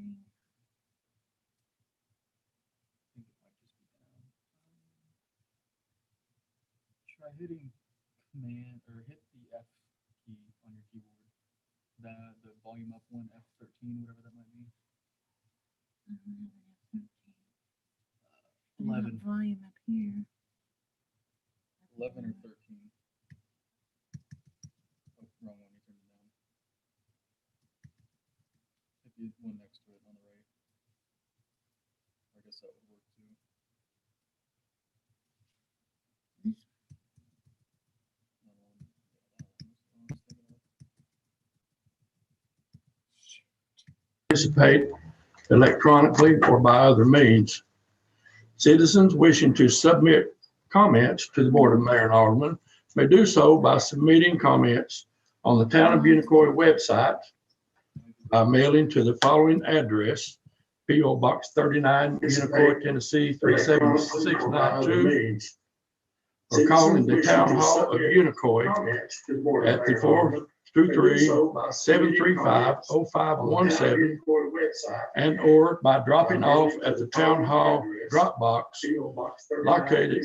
screen. I think it might just be down. Try hitting command or hit the F key on your keyboard. The volume up one, F13, whatever that might be. I don't have an F13. 11. Volume up here. 11 or 13. Oh, wrong one. You turned it down. Hit the one next to it on the right. I guess that would work too. This Another one. Yeah, that one. Participate electronically or by other means. Citizens wishing to submit comments to the Board of Mayor and Aldermen may do so by submitting comments on the Town of Unicoi website by mailing to the following address: P.O. Box 39, Unicoi, Tennessee 37692, or calling the Town Hall of Unicoi at the 423-735-0517, and or by dropping off at the Town Hall drop box located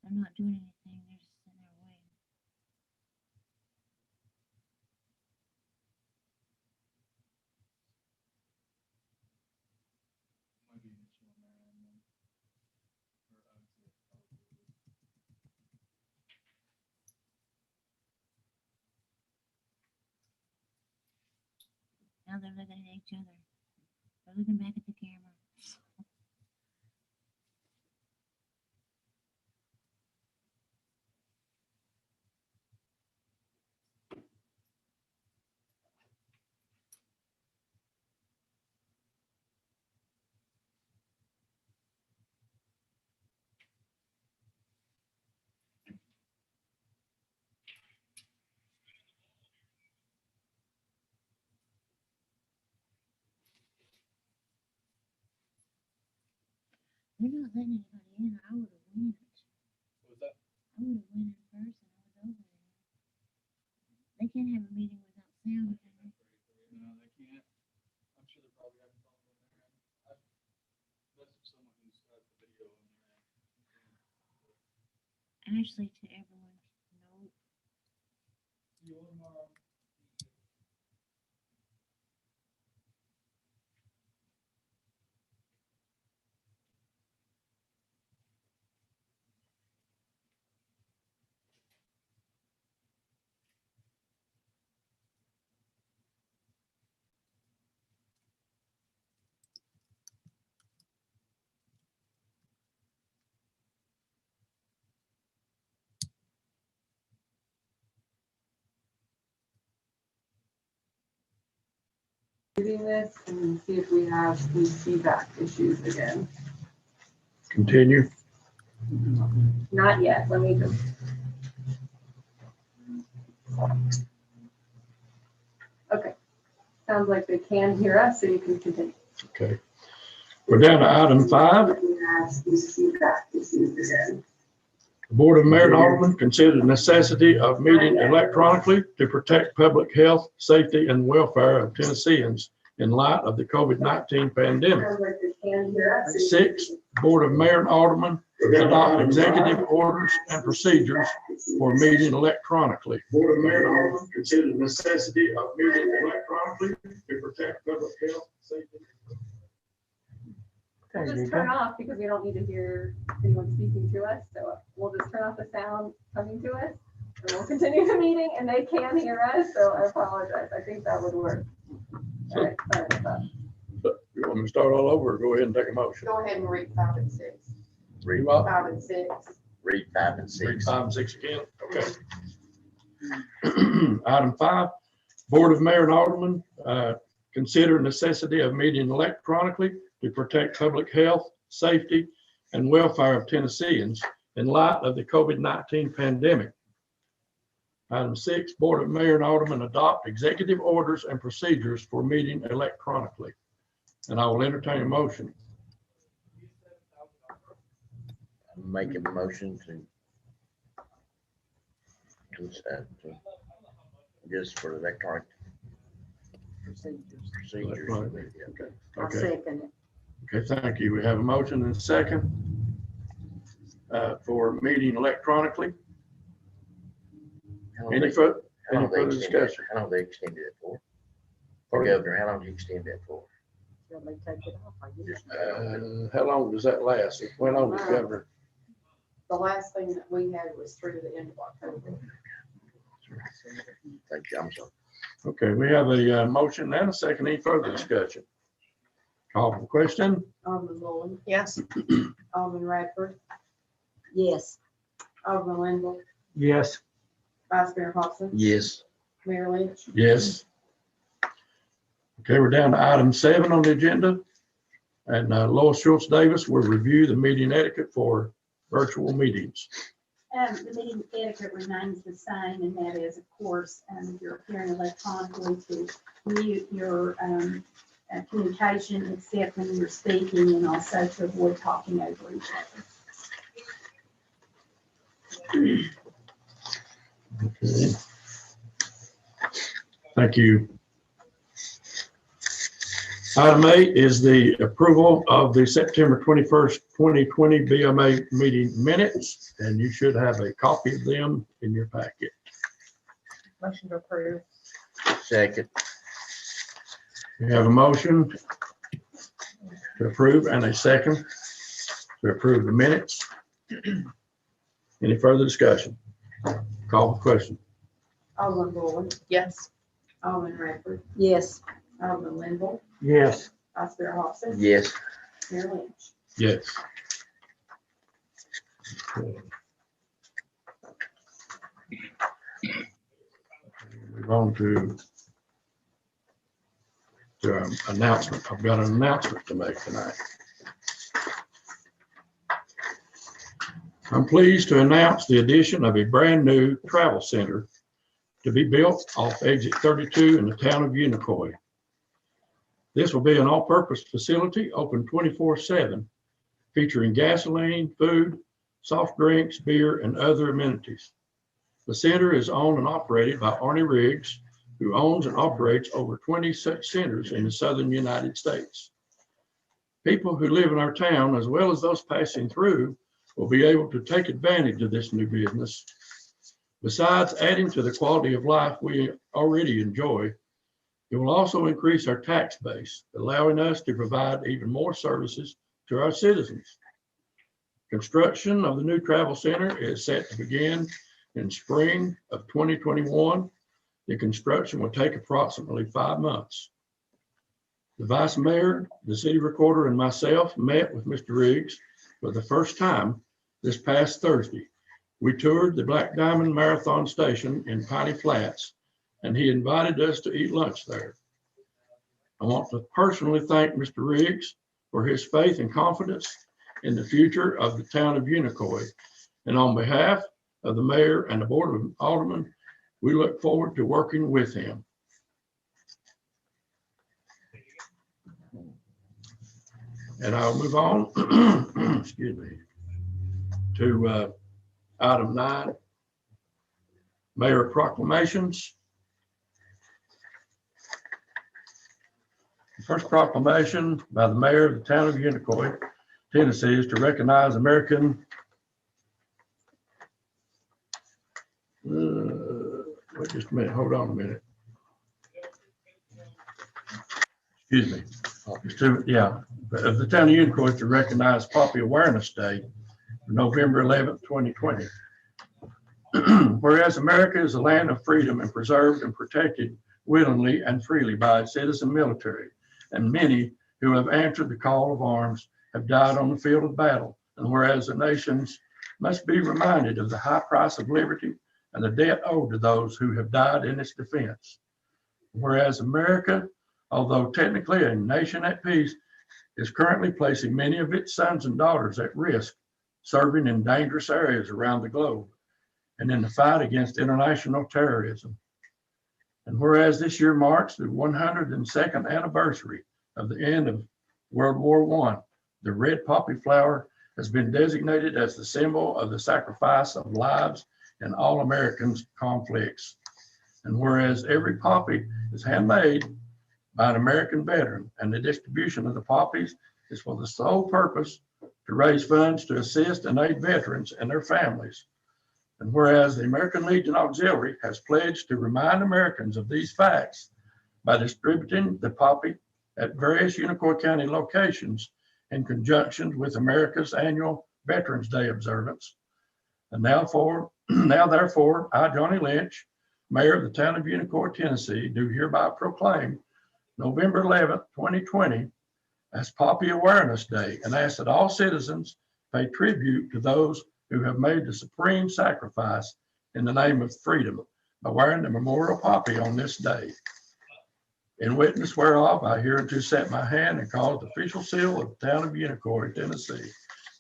I'm not doing anything. They're just sitting there waiting. Might be an issue on their end then. Or I would say it probably is. Now they're looking at each other. They're looking back at the camera. They're not letting anybody in. I would have went. What was that? I would have went in person. I was over there. They can't have a meeting without sound. Can they? No, they can't. I'm sure they're probably having problems on their end. I've messaged someone who's got the video on their end. Ashley to everyone. Nope. See you all tomorrow. Reading this and see if we have some feedback issues again. continue. Not yet, let me just. Okay, sounds like they can hear us, so you can continue. Okay. We're down to item 5. If we have some feedback issues again. The Board of Mayor and Aldermen consider the necessity of meeting electronically to protect public health, safety, and welfare of Tennesseans in light of the COVID-19 pandemic. Sounds like they can hear us. 6, Board of Mayor and Aldermen adopt executive orders and procedures for meeting electronically. Board of Mayor and Aldermen consider the necessity of meeting electronically to protect public health, safety. We'll just turn off because we don't need to hear anyone speaking to us, so we'll just turn off the sound coming to us, and we'll continue the meeting, and they can hear us, so I apologize. I think that would work. All right, sorry about that. You want me to start all over or go ahead and take a motion? Go ahead and read 5 and 6. Read 5 and 6. 5 and Read 6. 5 and 6 again, okay. Item 5, Board of Mayor and Aldermen, consider necessity of meeting electronically to protect public health, safety, and welfare of Tennesseans in light of the COVID-19 pandemic. Item 6, Board of Mayor and Aldermen adopt executive orders and procedures for meeting electronically. And I will entertain a motion. I'm making a motion to just for electronic procedures. Electronically. Yeah. Okay. second it. Okay, thank you. We have a motion and a second for meeting electronically. How long Any they- further, how long any they further extended it- discussion? How long they extended it for? Pardon? Governor, how long did you extend that for? Shall they take it off? I guess. Just, How long does that last? It went on to Governor. The last thing that we had was through the end of October. Thank you, I'm sorry. Okay, we have a motion and a second. Any further discussion? Call for the question? Alderman Boyd, Yes. Alderman Radford, Yes. Alderman Linville, Yes. Vice Mayor Hobson, Yes, Mayor Lynch. Yes. Okay, we're down to item 7 on the agenda. And Lois Schultz Davis will review the meeting etiquette for virtual meetings. The meeting etiquette remains the same, and that is, of course, if you're appearing electronically, to mute your communication except when you're speaking, and also to avoid talking over each other. Okay. Thank you. Item 8 is the approval of the September 21st, 2020 BMA meeting minutes, and you should have a copy of them in your packet. Motion to approve. second, We have a motion to approve and a second to approve the minutes. Any further discussion? Call for question. Alderman Boyd, Yes. Alderman Radford, Yes. Alderman Linville, Yes. Vice Mayor Hobson, yes, Mayor Lynch. Yes. Move on to announcement. I've got an announcement to make tonight. I'm pleased to announce the addition of a brand new travel center to be built off exit 32 in the town of Unicoi. This will be an all-purpose facility open 24/7, featuring gasoline, food, soft drinks, beer, and other amenities. The center is owned and operated by Arnie Riggs, who owns and operates over 20 such centers in the southern United States. People who live in our town, as well as those passing through, will be able to take advantage of this new business. Besides adding to the quality of life we already enjoy, it will also increase our tax base, allowing us to provide even more services to our citizens. Construction of the new travel center is set to begin in spring of 2021. The construction will take approximately 5 months. The vice mayor, the city recorder, and myself met with Mr. Riggs for the first time this past Thursday. We toured the Black Diamond Marathon Station in Piney Flats, and he invited us to eat lunch there. I want to personally thank Mr. Riggs for his faith and confidence in the future of the town of Unicoi. And on behalf of the mayor and the board of aldermen, we look forward to working with him. And I'll move on, excuse me, to item 9, mayor proclamations. The first proclamation by the mayor of the town of Unicoi, Tennessee, is to recognize American wait just a minute, hold on a minute. Excuse me. It's to, yeah, of the town of Unicoi to recognize Poppy Awareness Day November 11th, 2020. Whereas America is a land of freedom and preserved and protected willingly and freely by its citizen military, and many who have answered the call of arms have died on the field of battle. And whereas the nations must be reminded of the high price of liberty and the debt owed to those who have died in its defense. Whereas America, although technically a nation at peace, is currently placing many of its sons and daughters at risk, serving in dangerous areas around the globe and in the fight against international terrorism. And whereas this year marks the 102nd anniversary of the end of World War I, the red poppy flower has been designated as the symbol of the sacrifice of lives in all Americans' conflicts. And whereas every poppy is handmade by an American veteran, and the distribution of the poppies is for the sole purpose to raise funds to assist and aid veterans and their families. And whereas the American Legion Auxiliary has pledged to remind Americans of these facts by distributing the poppy at various Unicoi County locations in conjunction with America's annual Veterans Day observance. And now therefore, I, Johnny Lynch, Mayor of the town of Unicoi, Tennessee, do hereby proclaim November 11th, 2020 as Poppy Awareness Day, and ask that all citizens pay tribute to those who have made the supreme sacrifice in the name of freedom by wearing the memorial poppy on this day. In witness whereof, I hereunto set my hand and cause the official seal of the town of Unicoi, Tennessee,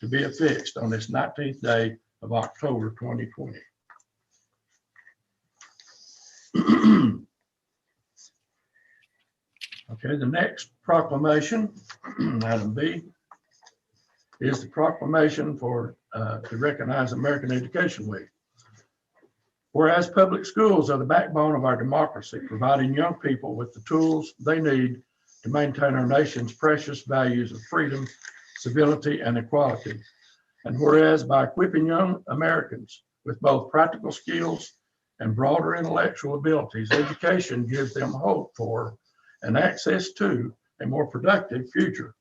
to be affixed on this 19th day of October 2020. Okay, the next proclamation, item B, is the proclamation for to recognize American Education Week. Whereas public schools are the backbone of our democracy, providing young people with the tools they need to maintain our nation's precious values of freedom, civility, and equality. And whereas by equipping young Americans with both practical skills and broader intellectual abilities, education gives them hope for and access to a more productive future.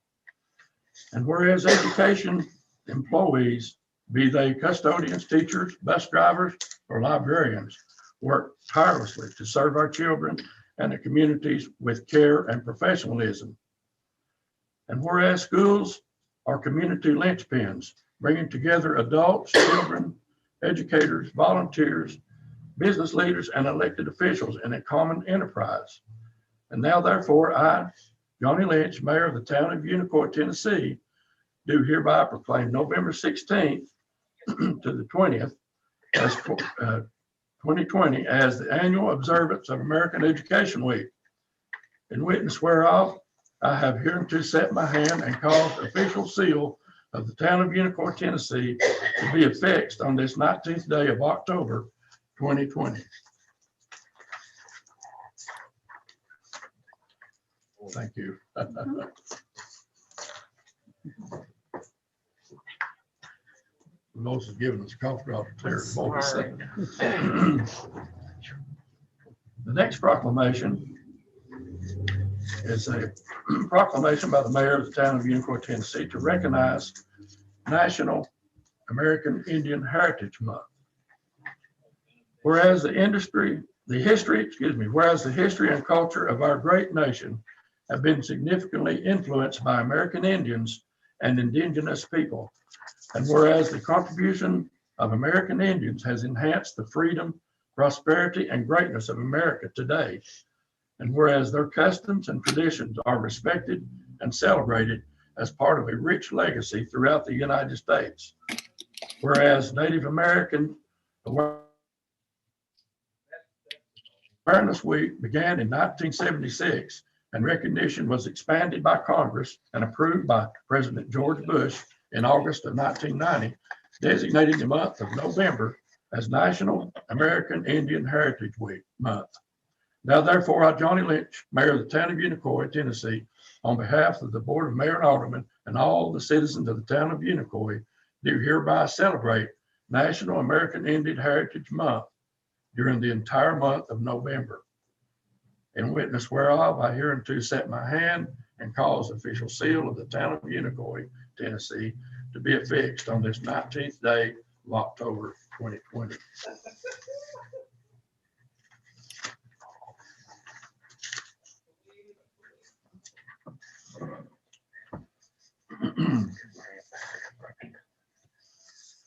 And whereas education employees, be they custodians, teachers, bus drivers, or librarians, work tirelessly to serve our children and the communities with care and professionalism. And whereas schools are community linchpins, bringing together adults, children, educators, volunteers, business leaders, and elected officials in a common enterprise. And now therefore, I, Johnny Lynch, Mayor of the town of Unicoi, Tennessee, do hereby proclaim November 16th to the 20th as 2020 as the annual observance of American Education Week. In witness whereof, I have hereunto set my hand and caused the official seal of the town of Unicoi, Tennessee, to be affixed on this 19th day of October 2020. Thank you. Moses has given us a cough drop to clear his voice. The next proclamation is a proclamation by the mayor of the town of Unicoi, Tennessee, to recognize National American Indian Heritage Month. Whereas the history and culture of our great nation have been significantly influenced by American Indians and indigenous people. And whereas the contribution of American Indians has enhanced the freedom, prosperity, and greatness of America today. And whereas their customs and traditions are respected and celebrated as part of a rich legacy throughout the United States. Whereas Native American Awareness Week began in 1976, and recognition was expanded by Congress and approved by President George Bush in August of 1990, designating the month of November as National American Indian Heritage Week month. Now therefore, I, Johnny Lynch, Mayor of the town of Unicoi, Tennessee, on behalf of the Board of Mayor and Aldermen and all the citizens of the town of Unicoi, do hereby celebrate National American Indian Heritage Month during the entire month of November. In witness whereof, I hereunto set my hand and cause official seal of the town of Unicoi, Tennessee, to be affixed on this 19th day of October 2020.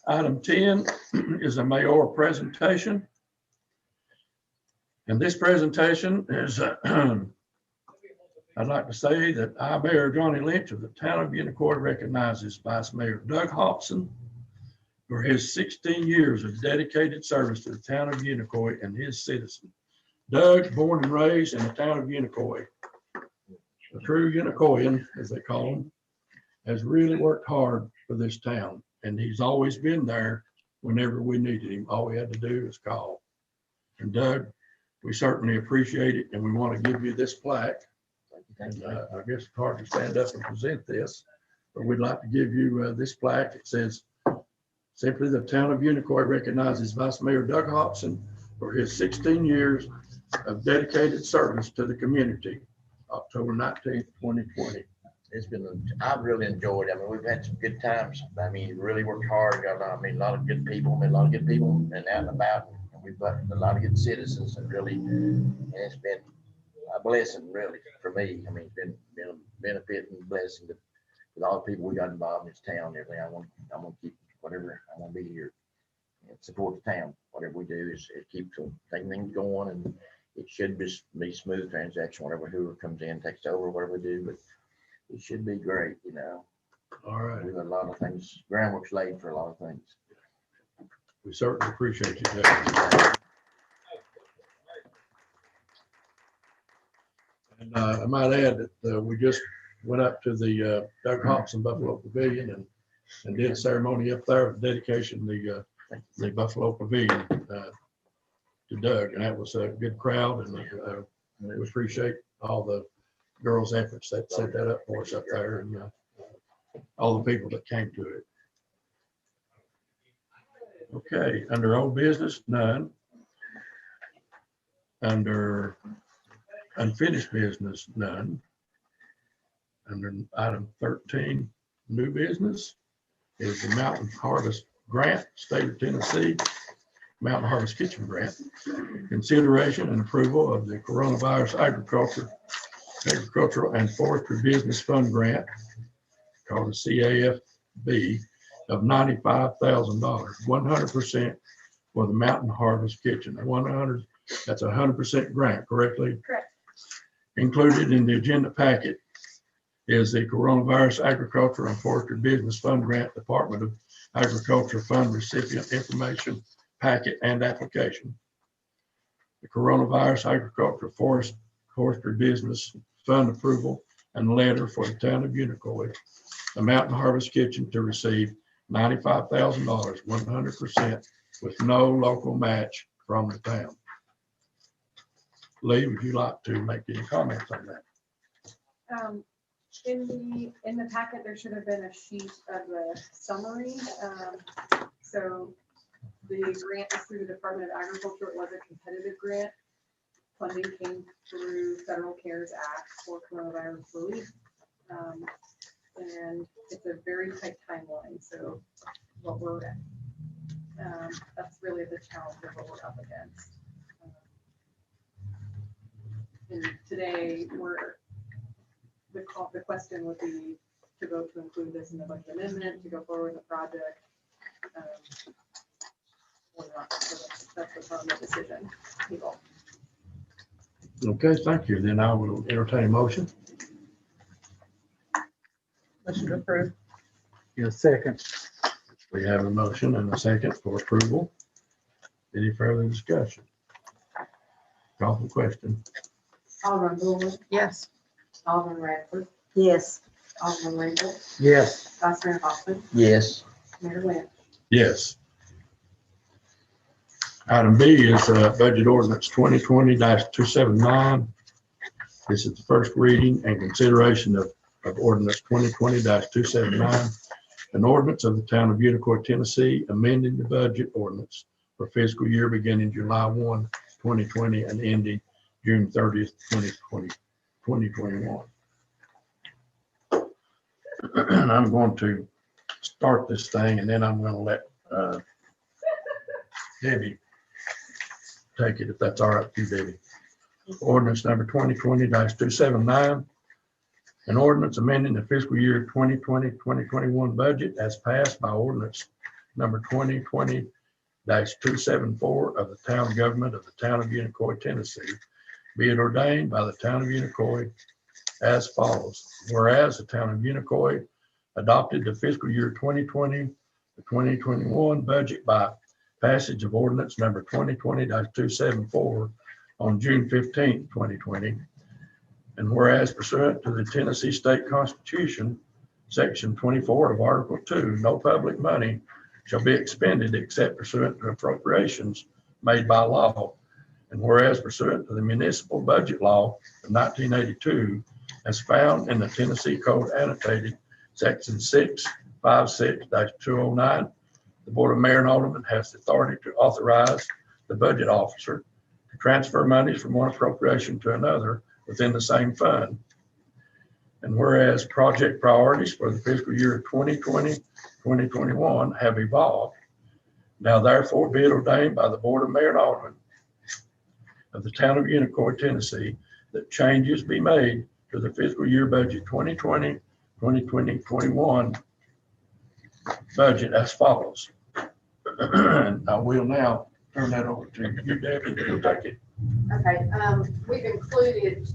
Item 10 is a mayoral presentation. And this presentation is, I'd like to say that I, Mayor Johnny Lynch of the town of Unicoi, recognizes Vice Mayor Doug Hobson for his 16 years of dedicated service to the town of Unicoi and his citizens. Doug, born and raised in the town of Unicoi, a true Unicoian, as they call him, has really worked hard for this town. And he's always been there whenever we needed him. All we had to do is call. And Doug, we certainly appreciate it, and we want to give you this plaque. And I guess it's hard to stand up and present this, but we'd like to give you this plaque. It says, simply, the town of Unicoi recognizes Vice Mayor Doug Hobson for his 16 years of dedicated service to the community, October 19th, 2020. It's been, I've really enjoyed it. I mean, we've had some good times. I mean, he really worked hard. Got, I mean, a lot of good people, met a lot of good people and out and about. And we've got a lot of good citizens and really, and it's been a blessing really for me. I mean, it's been a benefit and blessing with all the people we got involved in this town and everything. I'm gonna keep whatever, I want to be here and support the town. Whatever we do is it keeps things going, and it should just be smooth transaction, whatever, whoever comes in, takes over, whatever we do, but it should be great, you know. All right. We've got a lot of things, groundwork's laid for a lot of things. We certainly appreciate you, Doug. And I might add that we just went up to the Doug Hobson Buffalo Pavilion and did a ceremony up there of dedication of the Buffalo Pavilion to Doug, and that was a good crowd, and we appreciate all the girls' efforts that set that up for us up there, and all the people that came to it. Okay, under old business, none. Under unfinished business, none. Under item 13, new business, is the Mountain Harvest Grant, State of Tennessee, Mountain Harvest Kitchen Grant. Consideration and approval of the Coronavirus Agricultural and Forestry Business Fund Grant, called the CAFB, of $95,000, 100% for the Mountain Harvest Kitchen. 100, that's 100% grant, correctly? Correct. Included in the agenda packet is the Coronavirus Agricultural and Forestry Business Fund Grant, Department of Agriculture Fund recipient information packet and application. The Coronavirus Agricultural Forestry Business Fund approval and letter for the town of Unicoi, the Mountain Harvest Kitchen to receive $95,000, 100% with no local match from the town. Lee, would you like to make any comments on that? In the packet, there should have been a sheet of the summary. So the grant is through the Department of Agriculture. It was a competitive grant. Funding came through Federal CARES Act for coronavirus relief. And it's a very tight timeline. So what we're at, that's really the challenge of what we're up against. And today the question would be to vote to include this in the budget amendment, to go forward with the project. Or not. So that's the final decision, people. Okay, thank you. Then I will entertain a motion. Motion to approve. Yeah, second. We have a motion and a second for approval. Any further discussion? Call for question. Alderman Boyd, Yes. Alderman Radford, Yes. Alderman Rainbow, Yes. Vice Mayor Hoffman, Yes. Mayor Lynch. Yes. Item B is budget ordinance 2020-279. This is the first reading and consideration of ordinance 2020-279, an ordinance of the town of Unicoi, Tennessee, amending the budget ordinance for fiscal year beginning July 1, 2020 and ending June 30th, 2021. And I'm going to start this thing, and then I'm gonna let Debbie take it, if that's all right with you, Debbie. Ordinance number 2020-279, an ordinance amending the fiscal year 2020-2021 budget as passed by ordinance number 2020-274 of the town government of the town of Unicoi, Tennessee, be it ordained by the town of Unicoi as follows. Whereas the town of Unicoi adopted the fiscal year 2020 to 2021 budget by passage of ordinance number 2020-274 on June 15, 2020. And whereas pursuant to the Tennessee State Constitution, Section 24 of Article 2, no public money shall be expended except pursuant to appropriations made by law. And whereas pursuant to the municipal budget law of 1982, as found in the Tennessee Code annotated Section 656-209, the Board of Mayor and Aldermen has the authority to authorize the budget officer to transfer monies from one appropriation to another within the same fund. And whereas project priorities for the fiscal year 2020-2021 have evolved, now therefore be it ordained by the Board of Mayor and Aldermen of the town of Unicoi, Tennessee, that changes be made to the fiscal year budget 2020-2021 budget as follows. And I will now turn that over to you, Debbie, to take it. Okay, we've included,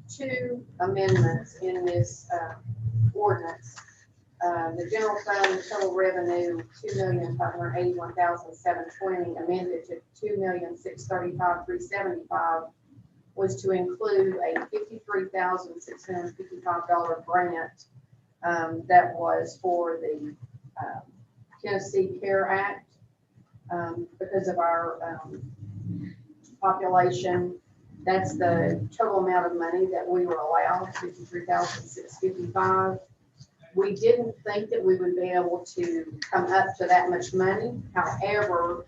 two amendments in this, ordinance. The general fund total revenue, $2,581,720, amended to $2,635,375, was to include a $53,655 grant, that was for the, Tennessee CARE Act. Because of our, population, that's the total amount of money that we were allowed, $53,655. We didn't think that we would be able to come up to that much money. However,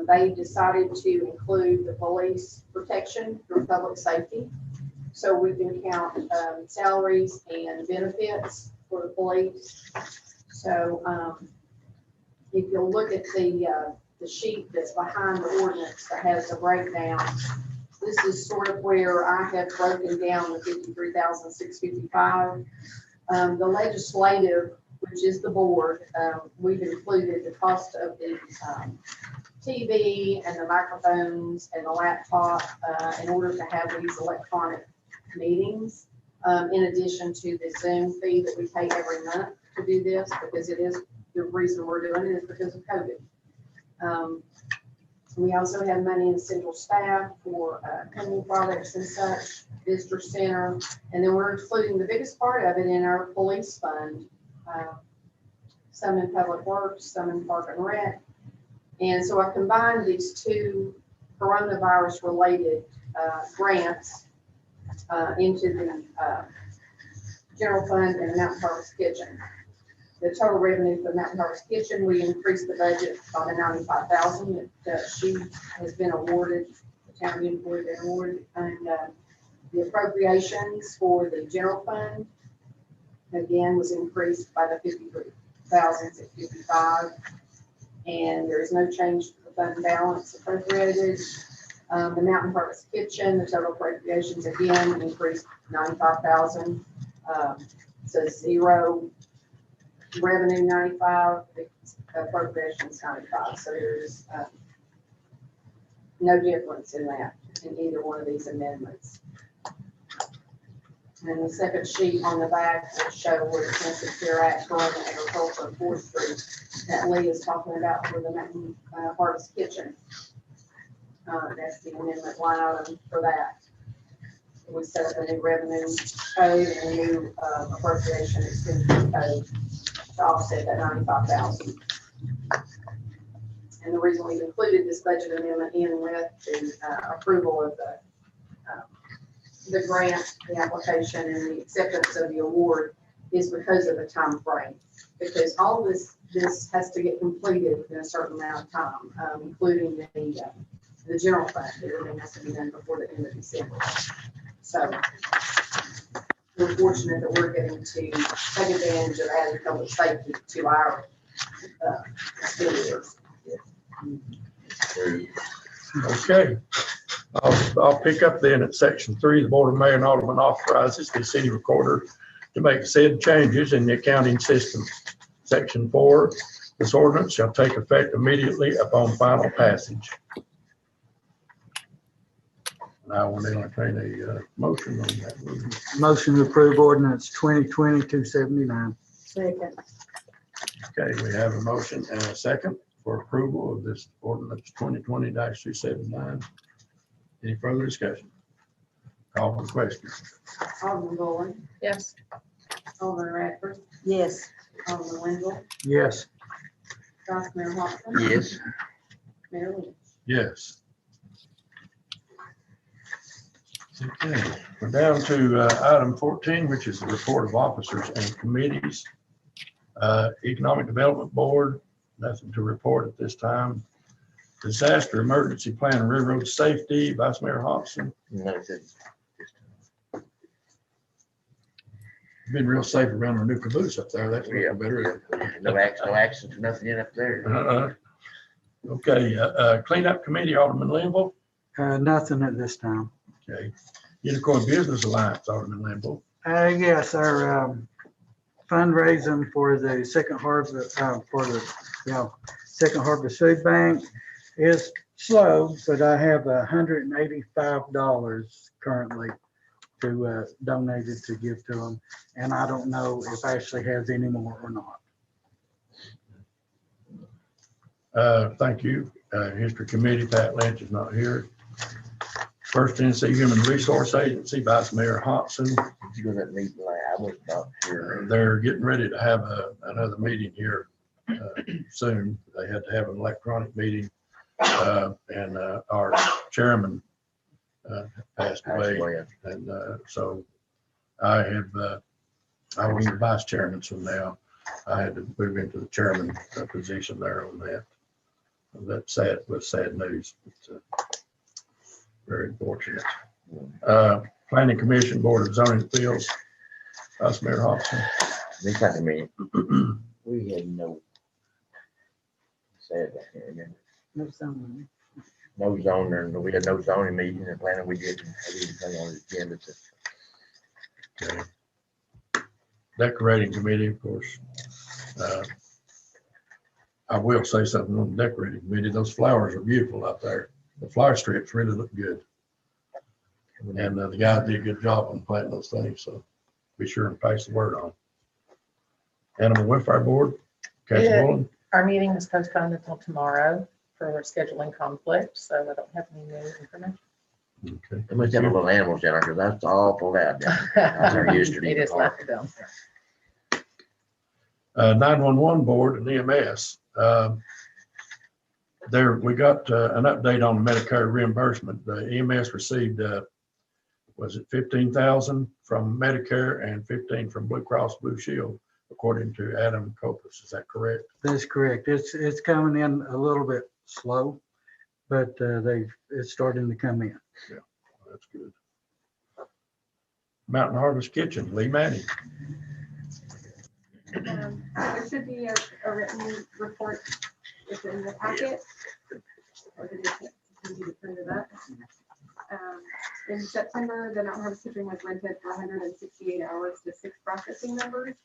they decided to include the police protection for public safety. So we can count salaries and benefits for the police. So if you'll look at the sheet that's behind the ordinance that has the breakdown, this is sort of where I have broken down the $53,655. The legislative, which is the board, we've included the cost of the TV and the microphones and the laptop in order to have these electronic meetings, in addition to the Zoom fee that we pay every month to do this, because it is the reason we're doing it is because of COVID. We also have money in central staff for cleaning products and such, visitor center, and then we're including the biggest part of it in our police fund, some in public works, some in park and rec. And so I combined these two coronavirus related grants into the general fund and Mountain Harvest Kitchen. The total revenue for Mountain Harvest Kitchen, we increased the budget by the $95,000 that she has been awarded, the town employee been awarded, and the appropriations for the general fund, again, was increased by the $53,655, and there is no change to the fund balance appropriated. The Mountain Harvest Kitchen, the total appropriations again increased $95,000, so zero. Revenue 95, appropriations 95. So there's no difference in that in either one of these amendments. And the second sheet on the back will show where the Tennessee CARE Act for the agriculture and forestry that Lee is talking about for the Mountain Harvest Kitchen. That's the amendment line item for that. We set up a new revenue code and a new appropriation expenditure code to offset that $95,000. And the reason we've included this budget amendment in with the approval of the grant, the application, and the acceptance of the award is because of the time frame. Because all this has to get completed in a certain amount of time, including the general fund. Everything has to be done before the end of December. So we're fortunate that we're getting to take advantage of adding public safety to our expenditures. Okay. I'll pick up then at section 3. The Board of Mayor and Aldermen authorizes the city recorder to make said changes in the accounting system. Section 4, this ordinance shall take effect immediately upon final passage. And I will entertain a motion on that. Motion to approve ordinance 2020-279. Second. Okay, we have a motion and a second for approval of this ordinance 2020-279. Any further discussion? Call for the question. Alderman Boyd, Yes. Alderman Radford, Yes. Alderman Wendell, Yes. Vice Mayor Hobson, Yes. Mayor Lynch. Yes. Okay, we're down to item 14, which is the report of officers and committees. Economic Development Board, nothing to report at this time. Disaster Emergency Plan and Railroad Safety, Vice Mayor Hobson. No, it's- Been real safe around our new caboose up there. That's Yeah, looking better. no accidents or nothing in up there. Okay, Cleanup Committee, Alderman Linville. Nothing at this time. Okay, Unicoi Business Alliance, Alderman Linville. Yes, our fundraising for the second harvest, second harvest food bank is slow, but I have $185 currently to donate it to give to them. And I don't know if Ashley has any more or not. Thank you. History Committee, Pat Lynch is not here. First Tennessee Human Resource Agency, Vice Mayor Hobson. Did you go to that meeting? Like, I was not here. They're getting ready to have another meeting here soon. They had to have an electronic meeting. And our chairman passed away. And so I was the vice chairman, so now I had to move into the chairman position there on that. That's sad, was sad news. It's very unfortunate. Planning Commission, Board of Zoning Appeals, Vice Mayor Hobson. This kind of meeting, we had no, said, I can't remember. No someone. No zoning, we had no zoning meeting and planning, we didn't have anything on the agenda to. Okay. Decorating Committee, of course. I will say something on the Decorating Committee. Those flowers are beautiful out there. The flower strips really look good. And the guy did a good job on planting those things, so be sure and pass the word on. Animal Welfare Board, Kathy Yeah. Bullen. Our meeting is postponed until tomorrow for scheduling conflict, so I don't have any new information. Okay. They must have a little animals down there, because that's awful loud down there. I was there yesterday. It is left down there. 911 Board and EMS. We got an update on Medicare reimbursement. The EMS received, was it 15,000 from Medicare and 15 from Blue Cross Blue Shield, according to Adam Copus. Is that correct? That's correct. It's coming in a little bit slow, but it's starting to come in. That's good. Mountain Harvest Kitchen, Lee Manning. There should be a written report within the packet. Or did it continue to print it up? In September, the Mountain Harvest Kitchen was rented for 168 hours to 6 processing members.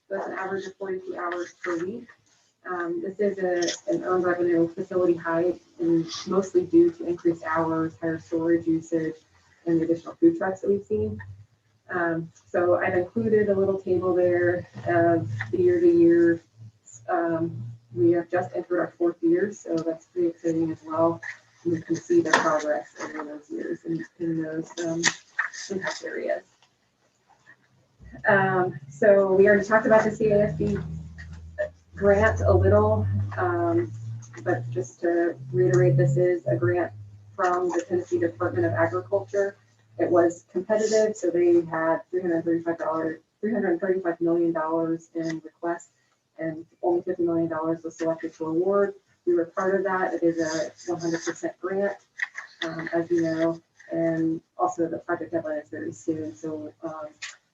So that's an average of 42 hours per week. This is an earned revenue facility height, and mostly due to increased hours, higher storage usage, and the additional food trucks that we've seen. So I've included a little table there of the year to year. We have just entered our 4th year, so that's pretty exciting as well. And you can see the progress over those years in those impact areas. So we already talked about the CASB grant a little, but just to reiterate, this is a grant from the Tennessee Department of Agriculture. It was competitive, so they had $335 million in requests, and only $50 million was selected to award. We were part of that. It is a 100% grant, as you know, and also the project deadline is very soon. So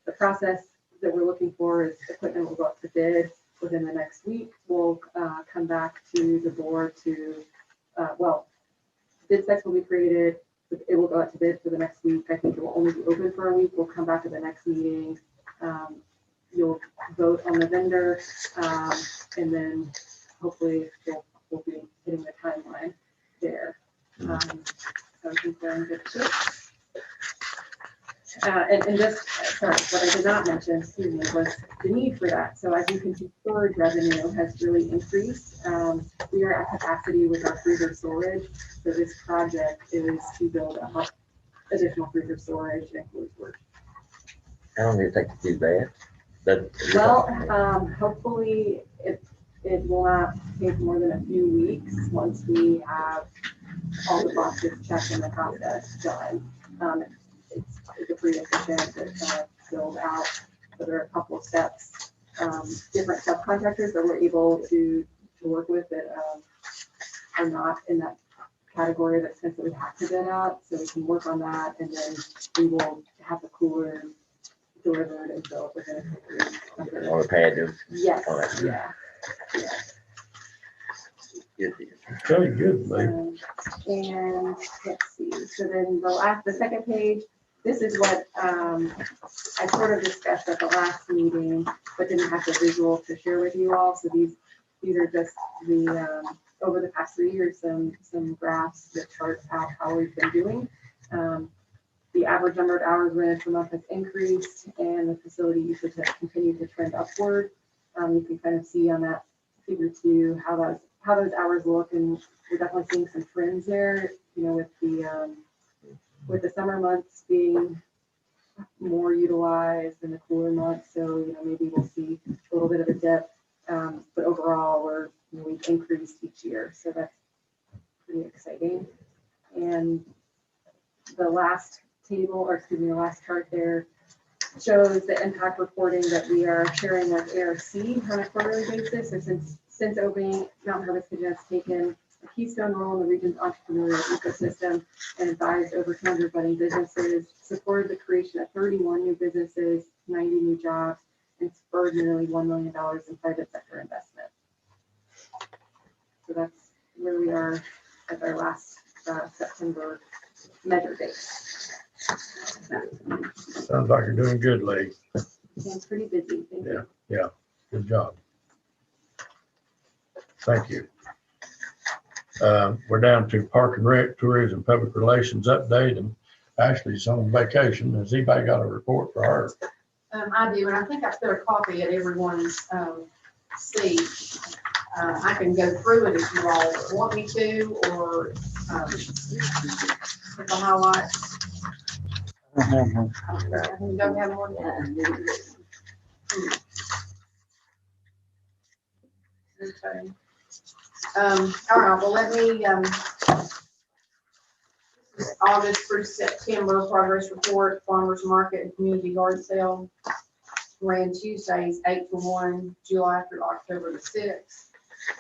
The process that we're looking for is equipment will go up to bid within the next week. We'll come back to the board to, bid specs will be created. It will go out to bid for the next week. I think it will only be open for a week. We'll come back to the next meeting. You'll vote on the vendor, and then hopefully we'll be hitting the timeline there. So I think we're in good shape. And just, sorry, what I did not mention, excuse me, was the need for that. So as you can see, storage revenue has really increased. We are at capacity with our freezer storage. So this project is to build a additional freezer storage and cooler storage. How long do you think to do that? Well, hopefully it will not take more than a few weeks once we have all the boxes checked and the process done. It's a pretty efficient, it's kind of filled out. So there are a couple of steps, different subcontractors that we're able to work with that are not in that category that since we have to bid out. So we can work on that, and then we will have the cooler delivered and built within a couple weeks. On the pad, do? Yes, Oh, that's good. yeah. Good. Okay, good, Lee. And let's see, so then the second page, this is what I sort of discussed at the last meeting, but didn't have the visual to share with you all. So these are just the, over the past 3 years, some graphs that charts out how we've been doing. The average number of hours rented per month has increased, and the facility usage has continued to trend upward. You can kind of see on that figure 2 how those hours look, and we're definitely seeing some trends there. You know, with the summer months being more utilized than the cooler months, so you know maybe we'll see a little bit of a dip, but overall we've increased each year, so that's pretty exciting. And the last table, or excuse me, the last chart there shows the impact reporting that we are sharing with ARC on a quarterly basis. So since opening, Mountain Harvest Kitchen has taken a keystone role in the region's entrepreneurial ecosystem and advised over 200 budding businesses, supported the creation of 31 new businesses, 90 new jobs, and spurred nearly $1 million in private sector investment. So that's where we are at our last September measure date. Sounds like you're doing good, Lee. Yeah, pretty busy. Thank you. Yeah, good job. Thank you. We're down to Park and Rec, Tourism, Public Relations update, and Ashley's on vacation. Has anybody got a report for her? I do, and I think I put a copy at everyone's seat. I can go through it if you all want me to, or hit the highlights. You don't have one? Okay. All right, well, let me, this is August through September progress report, farmers market and community yard sale. Ran Tuesdays 8 to 1, July through October the 6th.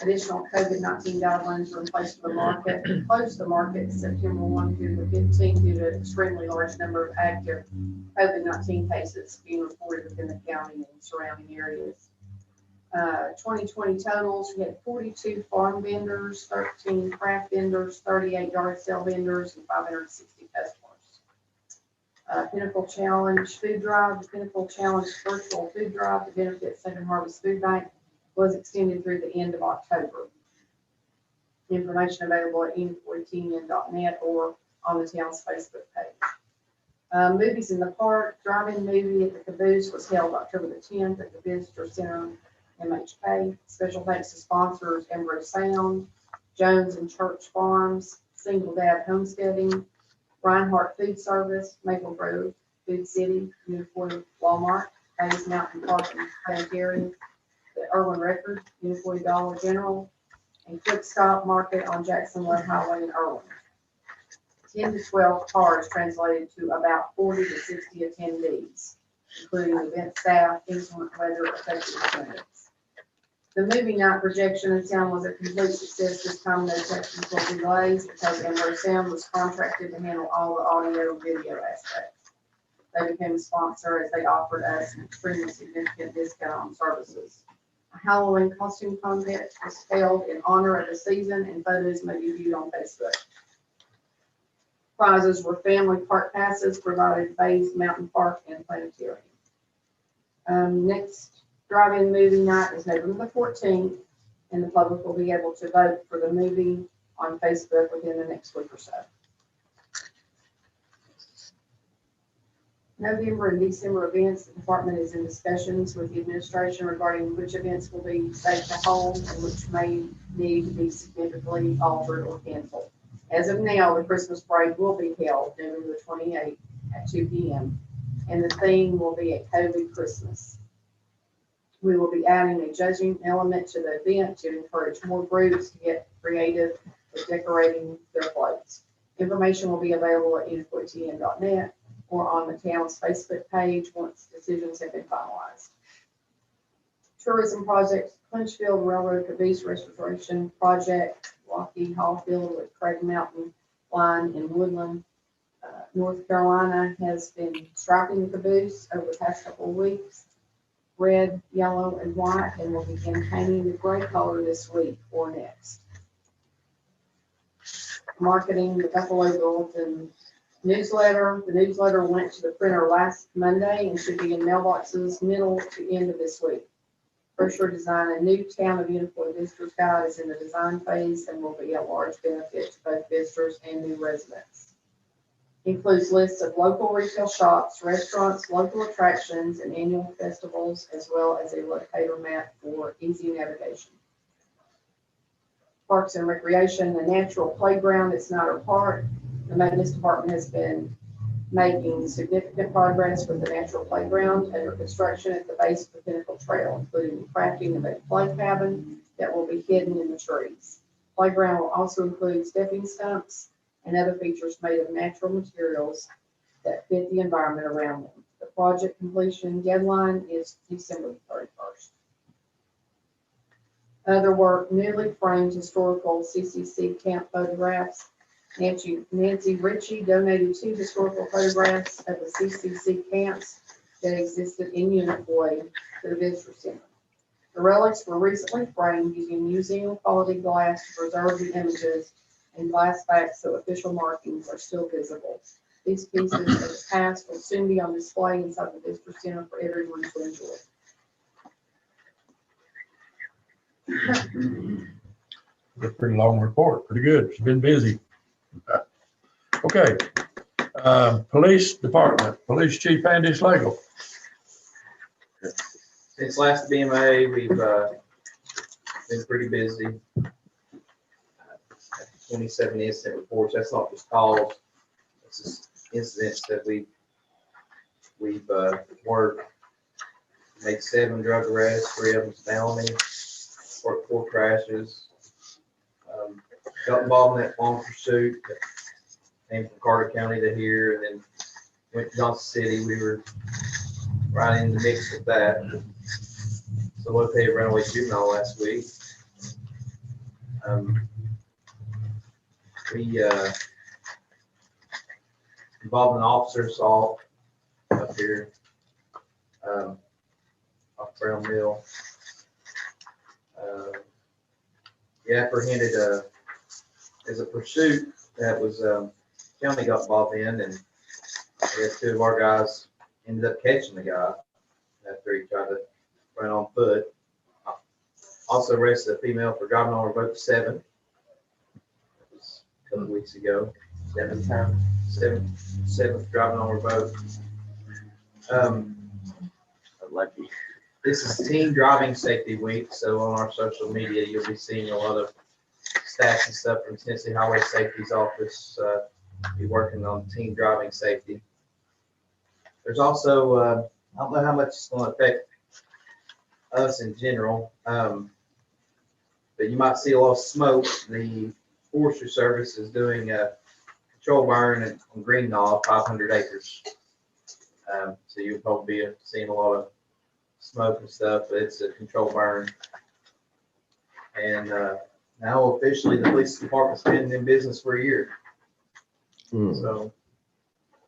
Additional COVID-19 guidelines were in place for the market. Closed the market September 1 through the 15th due to an extremely large number of active COVID-19 cases being reported within the county and surrounding areas. 2020 totals, we had 42 farm vendors, 13 craft vendors, 38 yard sale vendors, and 560 customers. Pinnacle Challenge Food Drive, the Pinnacle Challenge Virtual Food Drive to benefit Second Harvest Food Bank was extended through the end of October. Information available at unicoi.net or on the town's Facebook page. Movies in the Park, drive-in movie at the Caboose was held October the 10th at the Visitor Center, MHK. Special thanks to sponsors Emerald Sound, Jones and Church Farms, Single Dad Homesteading, Reinhardt Food Service, Maple Grove, Food City, Unicoi, Walmart, Hayes Mountain Park and Planetarium, the Irwin Record, Unicoi Dollar General, and Quick Stop Market on Jackson Love Highway in Irwin. 10 to 12 cars translated to about 40 to 60 attendees, including event staff, inclement weather affected attendance. The movie night projection in town was a complete success this time. No technical delays because Emerald Sound was contracted to handle all the audio and video aspects. They became a sponsor as they offered us an extremely significant discount on services. A Halloween costume contest was held in honor of the season, and photos may be viewed on Facebook. Prizes were family park passes provided at Bays Mountain Park and Planetarium. Next drive-in movie night is November the 14th, and the public will be able to vote for the movie on Facebook within the next week or so. November and December events, the department is in discussions with the administration regarding which events will be safe to hold and which may need to be significantly altered or canceled. As of now, the Christmas parade will be held November the 28th at 2 p.m. and the theme will be a COVID Christmas. We will be adding a judging element to the event to encourage more groups to get creative with decorating their floats. Information will be available at unicoitn.net or on the town's Facebook page once decisions have been finalized. Tourism project, Clinchfield Railroad Caboose Restoration Project, Lockheed Hallfield with Craig Mountain Line in Woodland, North Carolina, has been striping the caboose over the past couple of weeks, red, yellow, and white, and will begin painting the gray color this week or next. Marketing, the Buffalo Bulletin newsletter. The newsletter went to the printer last Monday and should be in mailboxes middle to end of this week. Brochure design, a new Town of Unicoi Visitors Guide is in the design phase and will be a large benefit to both visitors and new residents. Includes lists of local retail shops, restaurants, local attractions, and annual festivals, as well as a locator map for easy navigation. Parks and Recreation, the natural playground at Snyder Park. The maintenance department has been making significant progress with the natural playground under construction at the base of the Pinnacle Trail, including crafting of a play cabin that will be hidden in the trees. Playground will also include stepping stumps and other features made of natural materials that fit the environment around them. The project completion deadline is December 31st. Other work, newly framed historical CCC camp photographs. Nancy Ritchie donated 2 historical photographs of the CCC camps that existed in Unicoi to the Visitor Center. The relics were recently framed using museum quality glass to preserve the images and glass backs so official markings are still visible. These pieces of the past will soon be on display inside the Visitor Center for everyone to enjoy. A pretty long report, pretty good. It's been busy. Okay. Police Department, Police Chief Andy Slagle. Since last BMA, we've been pretty busy. 27 incident reports. That's not just calls. It's just incidents that we've worked. Made 7 drug arrests, 3 of them felony. Worked 4 crashes. Got involved in that long pursuit that came from Carter County to here, and then went to Johnson City. We were right in the mix with that. So located runaway juvenile last week. We involved an officer assault up here off Brown Mill. We apprehended as a pursuit that was county got involved in, and I guess 2 of our guys ended up catching the guy after he tried to run on foot. Also arrested a female for driving on revoked 7. That was a couple of weeks ago. 7th time. 7th driving on revoked. Lucky. This is Teen Driving Safety Week, so on our social media, you'll be seeing a lot of stats and stuff from Tennessee Highway Safety's office. Be working on teen driving safety. There's also, I don't know how much it's going to affect us in general, but you might see a lot of smoke. The Forestry Service is doing a control burn on Green Knob, 500 acres. So you'll probably be seeing a lot of smoke and stuff, but it's a control burn. And now officially the police department's been in business for a year. So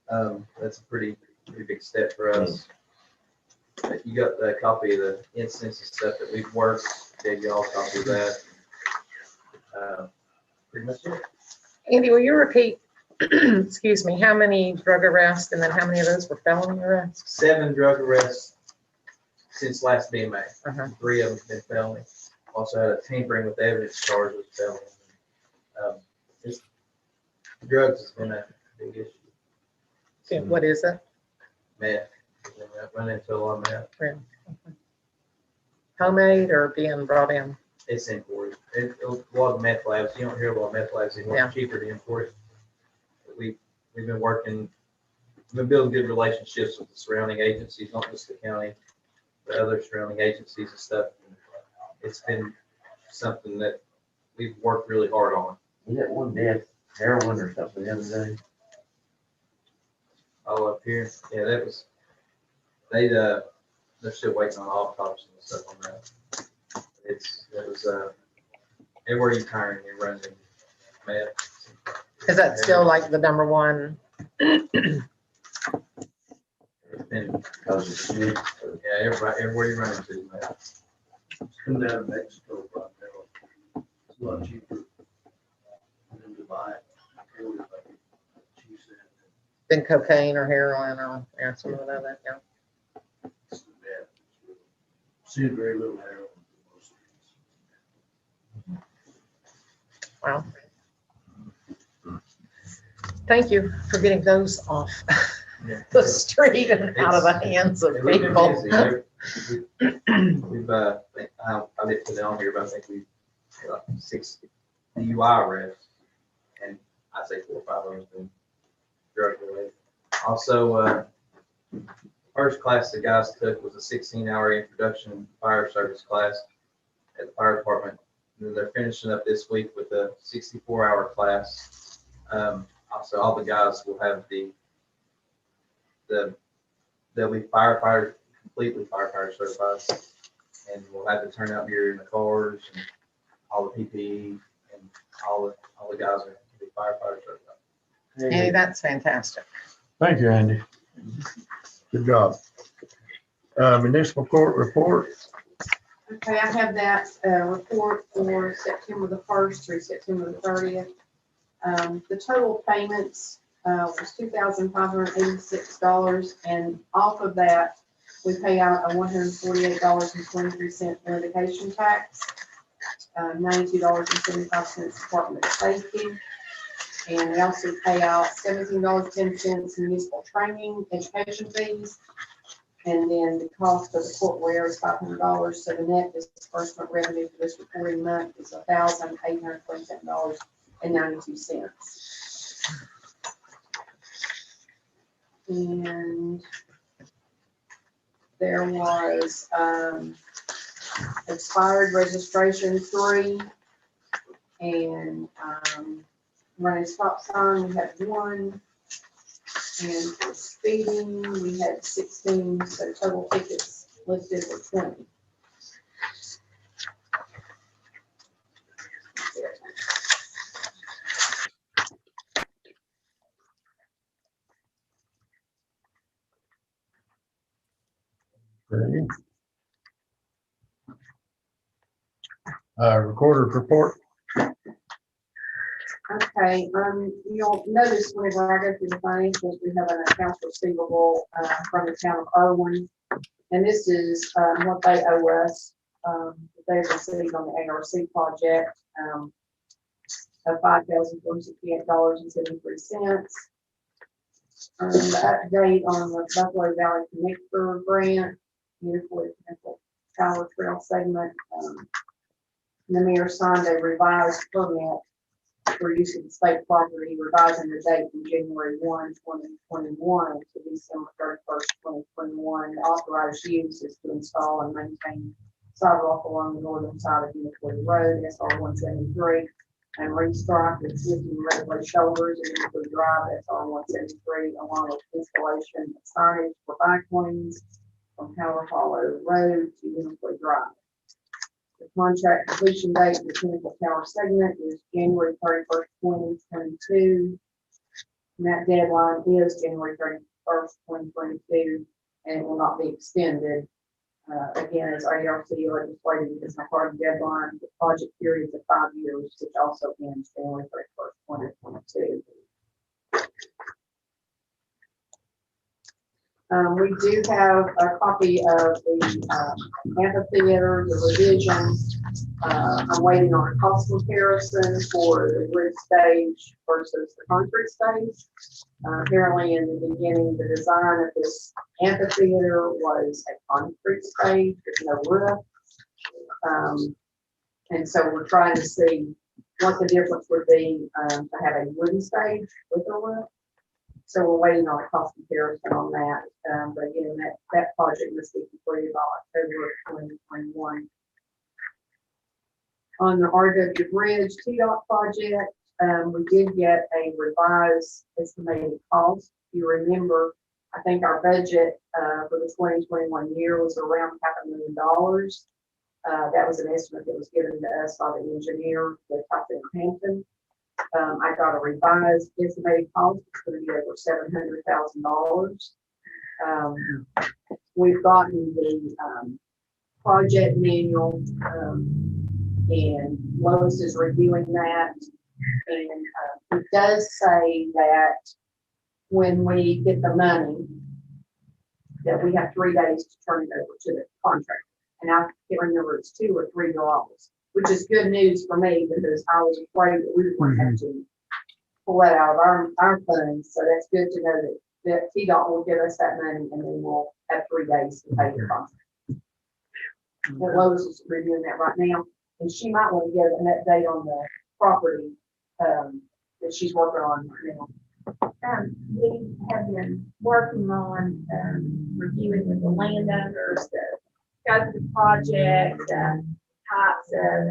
that's a pretty pretty big step for us. But you got a copy of the instance and stuff that we've worked, gave you all a copy of that. Pretty much it. Andy, will you repeat, excuse me, how many drug arrests and then how many of those were felony arrests? 7 drug arrests since last BMA. Uh-huh. 3 of them have been felony. Also had a tampering with evidence charge with felony. Just drugs has been a big issue. Okay, what is it? Meth. Run into a lot of meth. Yeah. Okay. Homemade or being brought in? It's imported. A lot of meth labs. You don't hear a lot of meth labs anymore. Yeah. It's cheaper to import it. But we've been working, we've been building good relationships with the surrounding agencies, not just the county, but other surrounding agencies and stuff. It's been something that we've worked really hard on. You got one death, heroin or something the other day. All up here. Yeah, that was, they're still waiting on autopsy and stuff on that. That was, everywhere you turn, you're running meth. Is that still like the number one? It's been, Because it's good. yeah, everywhere you run into, meth. Come down to Mexico right now. It's a lot cheaper than to buy it. She said Than cocaine or heroin or some of that, yeah. it's the best. See very little heroin. Wow. Thank you for getting those off Yeah. the street and out of the hands of We've been people. busy. We've I didn't put it on here, but I think we've got 6 DUI arrests, and I'd say 4 or 5 of them have been drug related. Also, first class the guys took was a 16-hour introduction fire service class at the fire department. And then they're finishing up this week with a 64-hour class. Also, all the guys will have they'll be completely firefighter certified, and we'll have the turnout gear in the cars and all the PPE, and all the guys are be firefighter certified. Andy, that's fantastic. Thank you, Andy. Good job. Municipal court report. Okay, I have that report for September the 1st through September the 30th. The total payments was $2,586, and off of that, we pay out a $148.23 litigation tax, $92.75 Department of Safety, and we also pay out $17.10 municipal training, education fees, and then the cost of the courtware is $500, so the net disbursement revenue for this reporting month is $1,827.92. And there was expired registration 3, and running stop sign, we had 1. And for speeding, we had 16, so total tickets listed were 20. Okay. Recorder's report. Okay, you'll notice whenever I go through the financials, we have an accounts receivable from the town of Irwin. And this is what they owe us, they received on the ARC project, of $5,468.73. The update on the Buffalo Valley Connector Grant, Unicoi Power Trail segment. The mayor signed a revised permit for use of the state property, revising the date from January 1, 2021 to December 31st, 2021. The authorized use is to install and maintain sidewalk along the northern side of Unicoi Road, SR 173, and restripe the existing roadway shoulders in Unicoi Drive, SR 173, along with installation of signage for bike lanes from Power Hollow Road to Unicoi Drive. The contract completion date for the Pinnacle Tower segment is January 31st, 2022. And that deadline is January 31st, 2022, and it will not be extended. Again, as ARC legislated, it is not part of the deadline. The project period is of 5 years, which also ends January 31st, 2022. We do have a copy of the amphitheater, the revisions. I'm waiting on a cost comparison for the wood stage versus the concrete stage. Apparently in the beginning, the design of this amphitheater was a concrete stage with no roof. And so we're trying to see what the difference would be to have a wooden stage with a roof. So we're waiting on a cost comparison on that. But again, that project must be completed by October of 2021. On the RW Bridge TDOT project, we did get a revised estimated cost. If you remember, I think our budget for the 2021 year was around $500,000. That was an estimate that was given to us by the engineer with Hampton. I got a revised estimated cost. It's going to be over $700,000. We've gotten the project manual, and Lois is reviewing that. And it does say that when we get the money, that we have 3 days to turn it over to the contractor. And I can't remember if it's 2 or 3 draws, which is good news for me because I was afraid that we were going to have to pull that out of our funds. So that's good to know that TDOT will give us that money and then we'll have 3 days to pay the contract. And Lois is reviewing that right now, and she might want to give an update on the property that she's working on right now. We have been working on reviewing with the landowners, the scope of the project, types of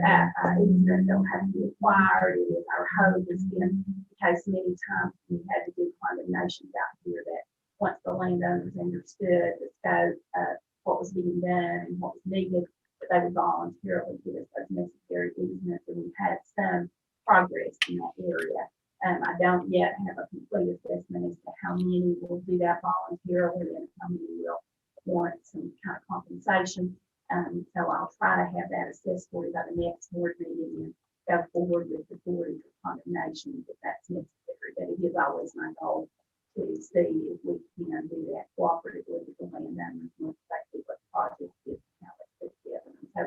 easement that will have to be acquired. It is our hope has been the case many times we've had to do condemnations out here that once the landowners understood the scope of what was being done and what was needed, that they would voluntarily give us those necessary easements, and we've had some progress in that area. I don't yet have a complete assessment as to how many will do that voluntarily and how many will want some kind of compensation. So I'll try to have that assessed for you by the next board meeting and go forward with the board for condemnation if that's necessary. But it is always my goal to see if we can do that cooperatively with the landowners and exactly what the project is and how it's put together. So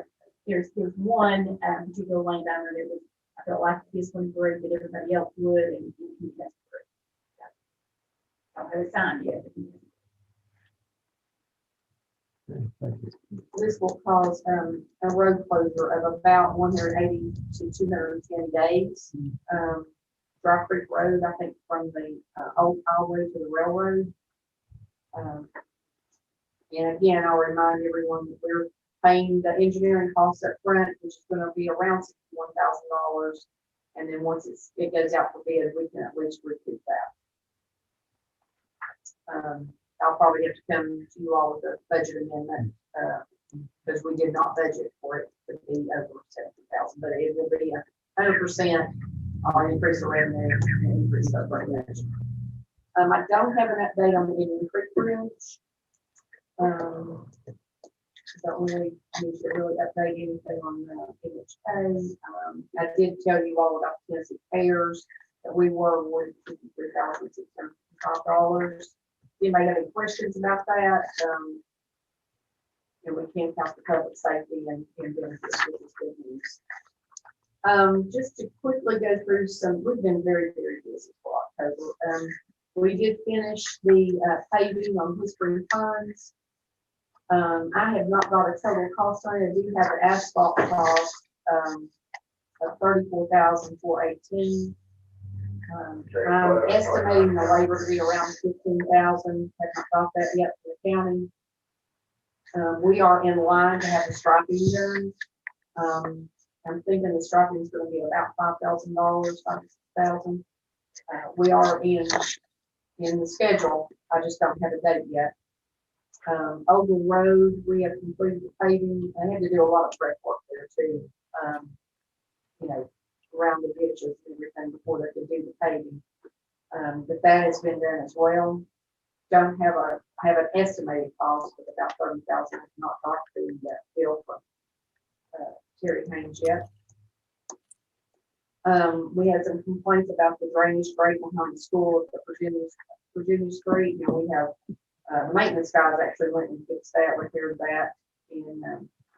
there's one particular landowner that was, I felt like this one agreed that everybody else would, and he has agreed. So I haven't signed yet. This will cause a road closure of about 180 to 210 days. Dry Creek Road, I think from the old highway to the railroad. And again, I'll remind everyone that we're paying the engineering costs up front, which is going to be around $61,000. And then once it goes out for bid, we can at least recoup that. I'll probably have to come to you all with a budget amendment because we did not budget for it to be over 70,000, but it will be 100% increase of revenue and increase of revenue. I don't have an update on the Indian Creek Bridge. Don't really need to really update anything on the MHK. I did tell you all about the Tennessee Payers that we were awarded $53,655. Anybody have any questions about that? And we can count the public safety and benefits, which is good news. Just to quickly go through we've been very, very busy for October. We did finish the paving on History Funds. I have not got a total cost on it. I do have an asphalt cost of $34,418. I'm estimating the labor to be around $15,000. Have not got that yet for the county. We are in line to have the striping done. I'm thinking the striping is going to be about $5,000, $5,000. We are in the schedule. I just don't have a date yet. Oval Road, we have completed the paving. I had to do a lot of prep work there too. Around the ditches and everything before they could do the paving. But that has been done as well. don't have an estimated cost of about 30,000. I've not got the bill from Terry Haynes yet. We had some complaints about the drainage grate behind the school at the Virginia Street. You know, we have, the maintenance guys actually went and fixed that, repaired that, and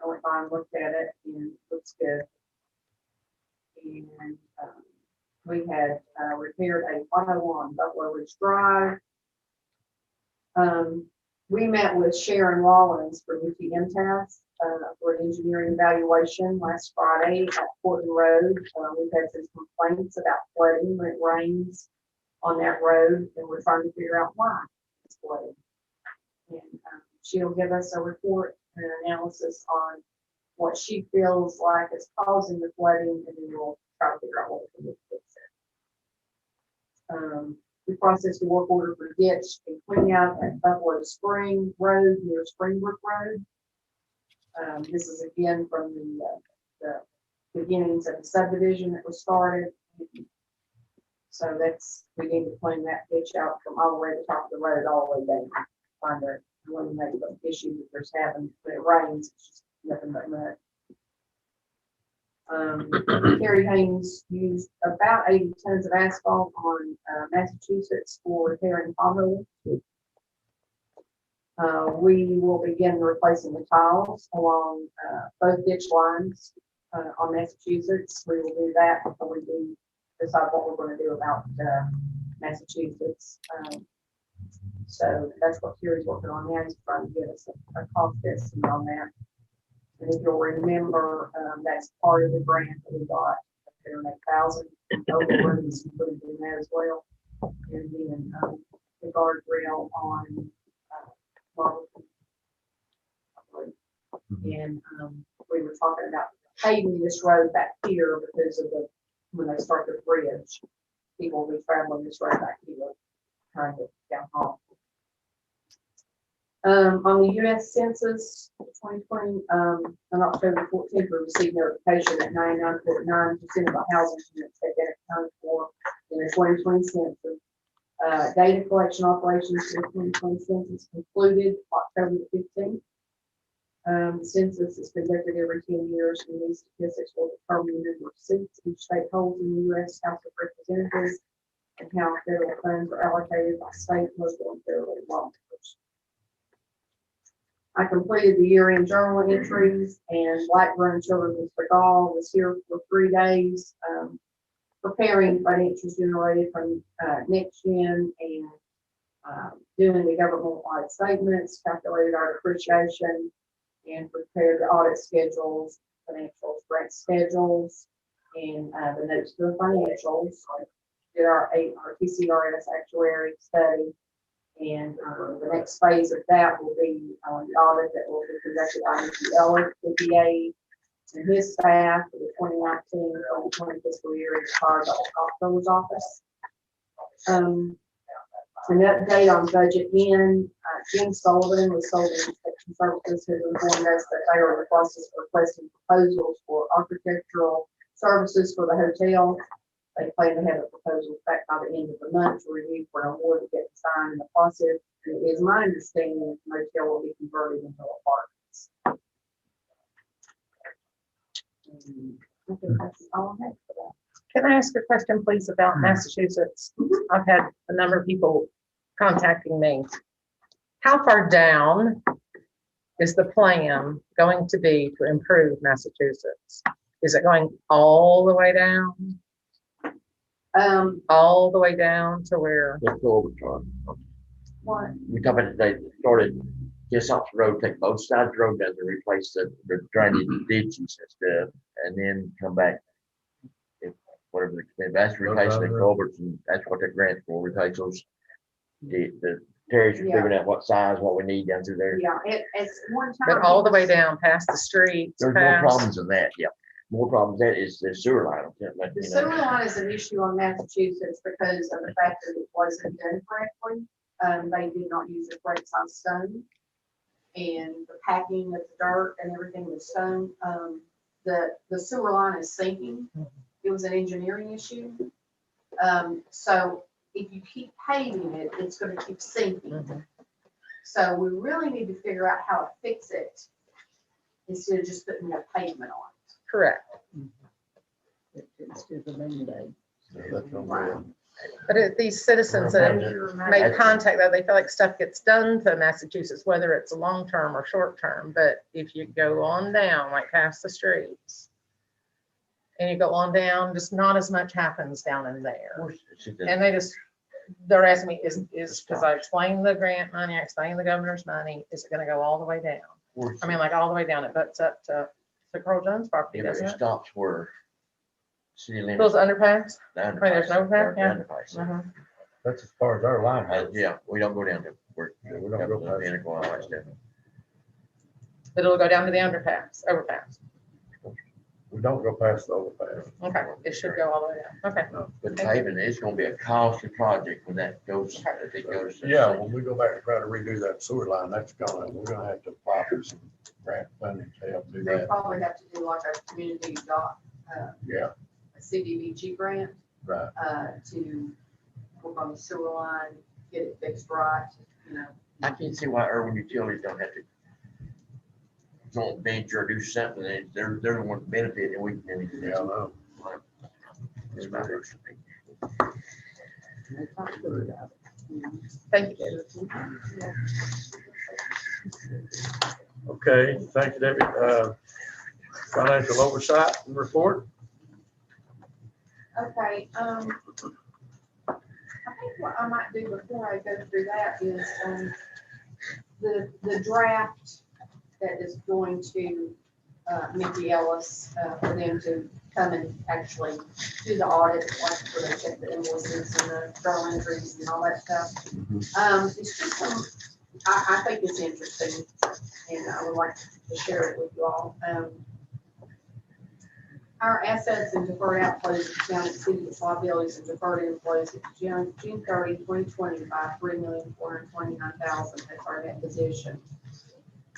I went by and looked at it, and it looks good. And we had repaired a pothole on Buffalo Ridge Drive. We met with Sharon Rollins for UT MTAS for an engineering evaluation last Friday at Portland Road. We've had some complaints about flooding when it rains on that road, and we're trying to figure out why it's flooding. And she'll give us a report and an analysis on what she feels like is causing the flooding, and then we'll try to figure out what we can do to fix it. We processed a work order for ditch and clean out at Buffalo Spring Road near Springbrook Road. This is again from the beginnings of the subdivision that was started. So we need to clean that ditch out from all the way to the top of the road, all the way down. Trying to eliminate the issue that there's happened when it rains. It's just nothing but mud. Terry Haynes used about 80 tons of asphalt on Massachusetts for repairing potholes. We will begin replacing the tiles along both ditch lines on Massachusetts. We will do that before we do decide what we're going to do about Massachusetts. So that's what Terry's working on now. He's trying to get us a cost estimate on that. And if you'll remember, that's part of the grant that we got, $1,000 overruns included in that as well. And then the guardrail on Marble. And we were talking about paving this road back here because of when they start the bridge, people will be traveling this road back here, trying to get down home. On the U.S. Census 2020, on October 14th, we received notification that 99.9% of the housing units had been accounted for in the 2020 census. Data collection operations for the 2020 census concluded October the 15th. The census is conducted every 10 years, and these statistics will determine the number of seats each state holds in the U.S. House of Representatives and how federal funds are allocated by state, local, and federal lawmakers. I completed the year-end journal entries, and Blackburn Children's Hospital was here for 3 days, preparing financials generated from NextGen and doing the government-wide statements, calculated our depreciation, and prepared the audit schedules, financials, grant schedules, and the notes to the financials. Did our TCRS actuary study. And the next phase of that will be the audit that will be conducted by Mr. Eller, EPA, and his staff for the 2019-2020 fiscal year in charge of the comptroller's office. An update on budget in Jim Sullivan with Sullivan Inspection Services has informed us that they are in the process of requesting proposals for architectural services for the hotel. They plan to have a proposal back by the end of the month to review for an award to get signed in the process. And it is my understanding that the motel will be converted into apartments. I think that's all I have for that. Can I ask a question, please, about Massachusetts? I've had a number of people contacting me. How far down is the plan going to be to improve Massachusetts? Is it going all the way down? All the way down to where? Let's go over to What? we talked about they started just off the road, take both sides of the road down to replace the drainage ditches and stuff, and then come back. Whatever that's replacing the culverts, and that's what that grant's for, replace those. The Terry's are figuring out what size, what we need down through there. Yeah, it's one time. But all the way down past the streets. There's more problems than that, yeah. More problems than that is the sewer line. The sewer line is an issue on Massachusetts because of the fact that it wasn't done correctly. They did not use the correct size stone, and the packing of the dirt and everything with stone. The sewer line is sinking. It was an engineering issue. So if you keep paving it, it's gonna keep sinking. Mhm. So we really need to figure out how to fix it instead of just putting more pavement on it. Correct. It's to the Band-Aid. But these citizens that have made contact, though, they feel like stuff gets done to Massachusetts, whether it's long-term or short-term. But if you go on down, like past the streets, and you go on down, just not as much happens down in there. And they're asking me, is, because I explained the grant money, I explained the governor's money, is it gonna go all the way down? I mean, like all the way down, it butts up to Carl Jones property, Yeah, but doesn't it it? stops where city limits. Those underpass? the I mean, there's no underpass, underpass, yeah. the underpass. Mhm. That's as far as our line goes. Yeah, we don't go down to where. Yeah, we don't go past it. Unicoi, all that stuff. But it'll go down to the overpass. We don't go past the overpass. Okay, it should go all the way down. Okay. But paving, it's gonna be a costly project when that goes, if it goes. to the Yeah, city. when we go back and try to redo that sewer line, we're gonna have to apply for some grant funding to help do They that. probably have to do like a community dot, Yeah, a CDBG grant, right. to work on the sewer line, get it fixed right, you know. I can't see why urban utilities don't have to. Don't venture or do something, they're the ones benefiting, we can. Yeah, I know. It's my personal opinion. Thank you, David. Okay, thank you, David. Financial oversight and report. Okay, I think what I might do before I go through that is, the draft that is going to, Mickey Ellis, for them to come and actually do the audit, like where they check the invoices and the journal entries and all that stuff. It's just some, I think it's interesting, and I would like to share it with you all. Our assets and deferred outflows of the county exceeded its liabilities and deferred inflows at June 30, 2020 by $3,429,000. That's our net position.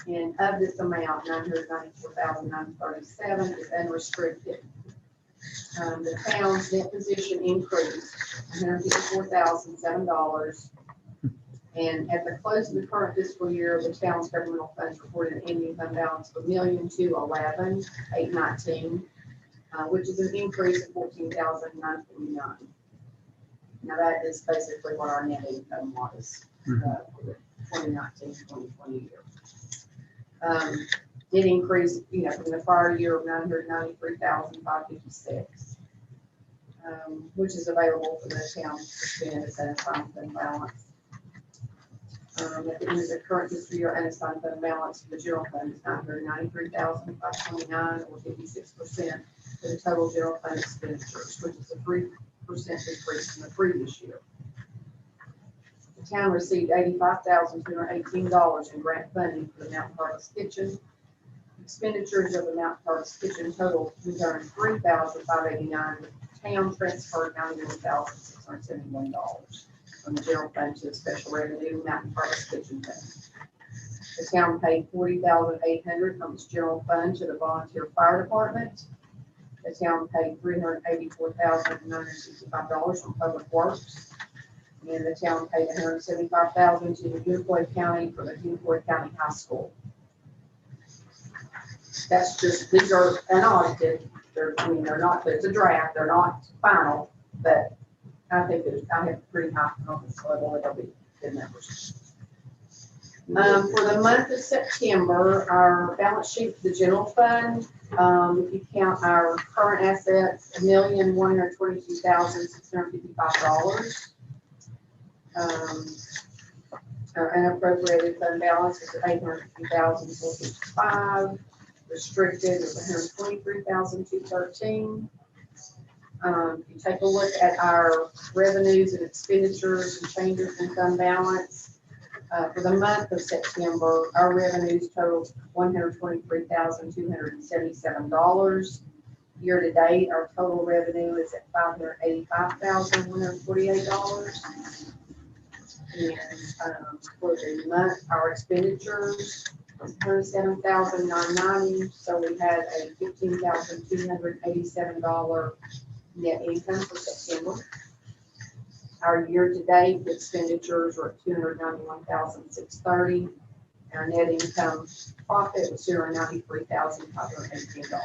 And of this amount, $994,937 is unrestricted. The town's net position increased $154,007. And at the close of the current fiscal year, the town's governmental funds reported an ending fund balance of $1,211,819, which is an increase of $14,949. Now that is basically what our net income was for the 2019-2020 year. It increased, from the prior year of $993,556, which is available for the town to spend as unassigned fund balance. At the end of the current fiscal year, unassigned fund balance for the general fund is $993,529, or 56% of the total general fund expenditures, which is a 3% decrease from the previous year. The town received $85,218 in grant funding for the Mountain Harvest Kitchen. Expenditures of the Mountain Harvest Kitchen total $203,589. The town transferred $91,671 from the general fund to the special revenue Mountain Harvest Kitchen fund. The town paid $40,800 from its general fund to the volunteer fire department. The town paid $384,965 from public works. And the town paid $175,000 to the Unicoi County for the Unicoi County High School. That's just, these are unaudited. They're not, it's a draft, they're not final, but I think I have pretty high confidence level that they'll be good numbers. For the month of September, our balance sheet for the general fund, if you count our current assets, $1,122,655. Our unappropriated fund balance is $850,455. Restricted is $123,213. If you take a look at our revenues and expenditures and changes in fund balance, for the month of September, our revenues totaled $123,277. Year to date, our total revenue is at $585,148. And for the month, our expenditures was $107,990. So we had a $15,287 net income for September. Our year-to-date expenditures were at $291,630. Our net income profit was $293,518.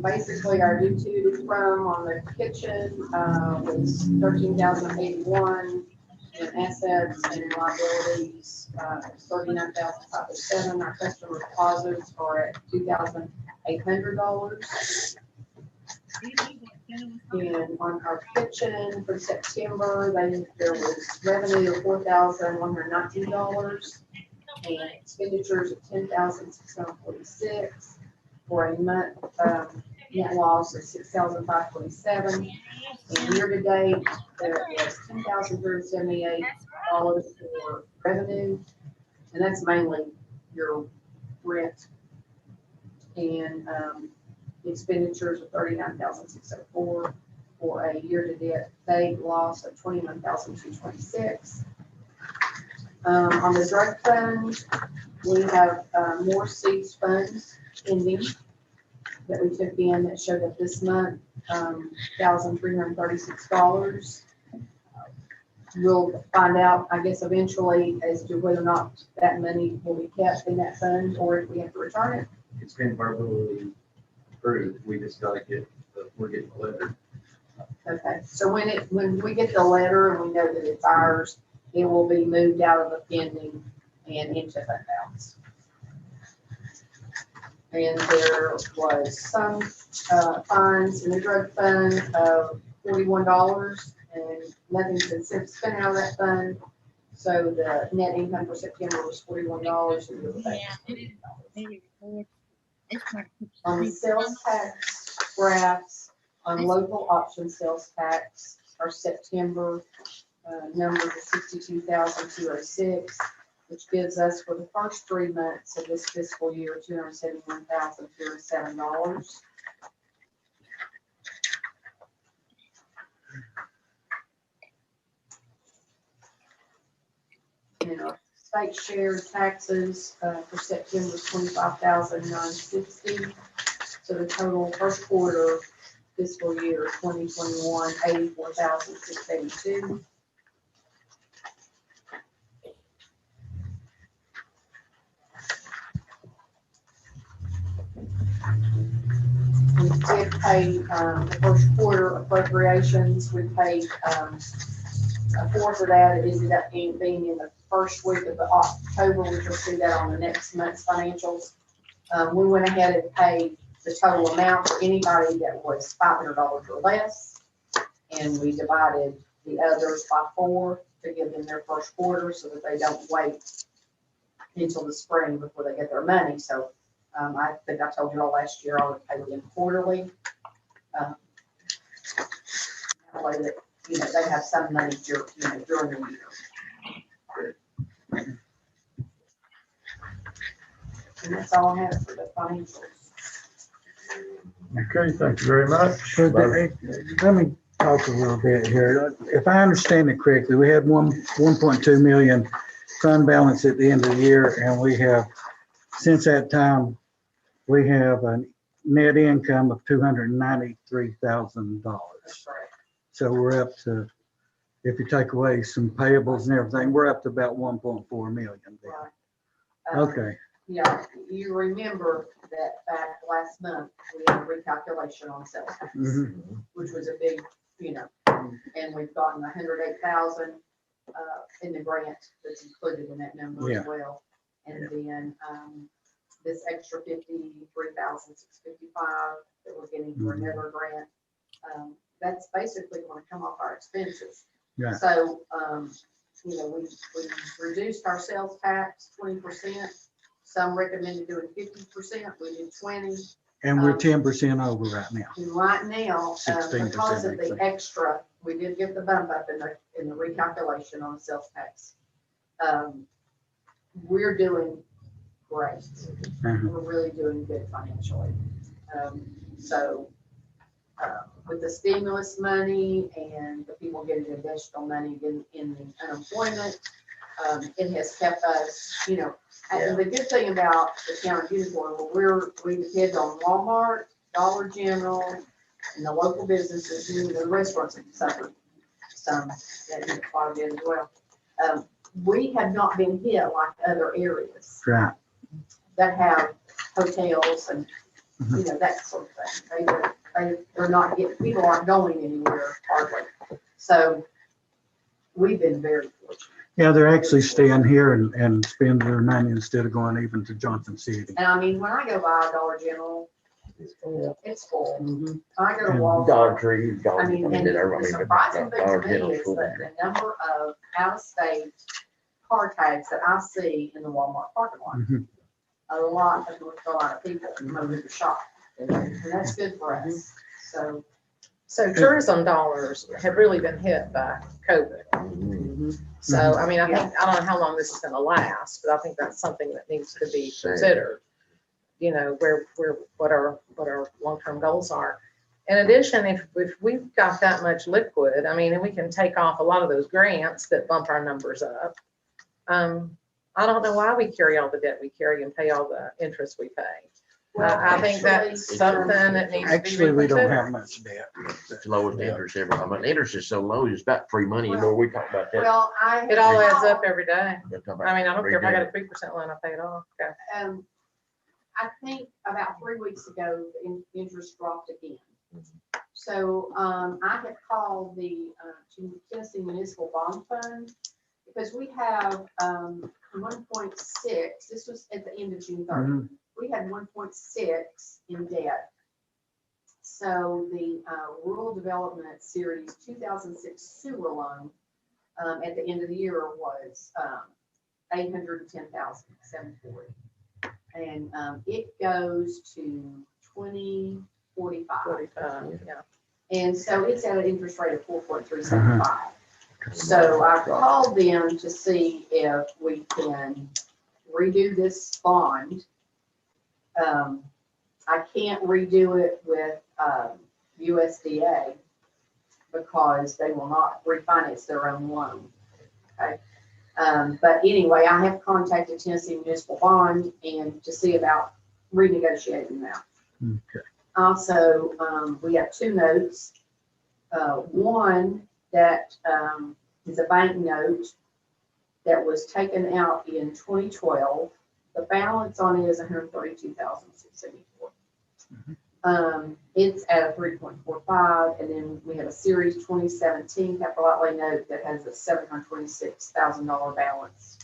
Basically, our utility from on the kitchen was $13,081, and assets and liabilities 39,507. Our customer deposits are at $2,800. And on our kitchen for September, there was revenue of $4,119 and expenditures of $10,646 for a month net loss of $6,527. And year to date, there was $10,378 for revenue, and that's mainly your rent and expenditures of $39,604 for a year-to-date loss of $21,226. On the drug fund, we have more seats funds ending that we took in that showed up this month, $1,336. We'll find out, I guess, eventually as to whether or not that money will be kept in that fund or if we have to return it. It's been verbally approved. We just gotta we're getting the letter. Okay, so when we get the letter and we know that it's ours, it will be moved out of the pending and into fund balance. And there was some fines in the drug fund of $41, and nothing's been spent out of that fund. So the net income for September was $41, and the back $40. On the sales tax graphs, on local option sales tax, our September number is 62,206, which gives us for the first 3 months of this fiscal year $271,207. And our state share taxes for September is $25,960. So the total first quarter fiscal year 2021, $84,682. We did pay the first quarter appropriations. We paid a fourth of that. It ended up being in the first week of October, which you'll see that on the next month's financials. We went ahead and paid the total amount for anybody that was $500 or less, and we divided the others by 4 to give them their first quarter so that they don't wait until the spring before they get their money. So I think I told you all last year I would pay them quarterly. That way that, they have some money during the year. And that's all I have for the financials. Okay, thank you very much. Let me talk a little bit here. If I understand it correctly, we had 1.2 million fund balance at the end of the year, and we have, since that time, we have a net income of $293,000. That's right. So we're up to, if you take away some payables and everything, we're up to about 1.4 million then. Right. Okay. Yeah, you remember that back last month, we had a recalculation on sales tax, which was a big, and we've gotten 108,000 in the grant that's included in that number as well. And then this extra 53,655 that we're getting for another grant, that's basically going to come off our expenses. Yeah. So, we reduced our sales tax 20%. Some recommended doing 50%. We did 20%. And we're 10% over right now. And right now, 16%, because of I the think. extra, we did get the bump up in the recalculation on sales tax. We're doing great. We're really doing good financially. With the stimulus money and the people getting additional money in the unemployment, it has kept us, And the good thing about the town of Unicoi, we depend on Walmart, Dollar General, and the local businesses, and the restaurants have suffered some, that quite a bit as well. We have not been hit like other areas Right. that have hotels and, you know, that sort of thing. They're not getting, people aren't going anywhere hardly. So we've been very fortunate. Yeah, they're actually staying here and spending their money instead of going even to Johnson City. And I mean, when I go by Dollar General, it's full. Mhm. I go to And Walmart. Dollar Tree, Dollar, I mean, and the surprising thing to me is that the number of out-of-state car tags that I see in the Walmart parking lot. Mhm. A lot of North Carolina people come over to shop, and that's good for us. So tourism dollars have really been hit by COVID. So, I mean, I don't know how long this is gonna last, but I think that's something that needs to be considered. You know, what our long-term goals are. In addition, if we've got that much liquid, I mean, and we can take off a lot of those grants that bump our numbers up. I don't know why we carry all the debt we carry and pay all the interest we pay. Well, I think that's something that needs to be Actually, we don't have reconsidered. much debt. It's lowest interest ever. I mean, the interest is so low, it's about free money. You know, we talk about that. Well, It all adds up every day. We'll talk about I mean, I don't care if I got every a 3% loan, I pay it off. Okay. I think about 3 weeks ago, the interest dropped again. So, I had called the Tennessee Municipal Bond Fund because we have, 1.6, this was at the end of June 30th. We had 1.6 in debt. So the Rural Development Series 2006 sewer loan at the end of the year was $810,740. And it goes to 2045. Yeah. And so it's at an interest rate of 4.375. So I called them to see if we can redo this bond. I can't redo it with USDA because they will not refinance their own loan. Okay. But anyway, I have contacted Tennessee Municipal Bond and to see about renegotiating that. Okay. Also, we have 2 notes. One that is a bank note that was taken out in 2012. The balance on it is $132,674. It's at a 3.45, and then we have a Series 2017 capital outlay note that has a $726,000 balance.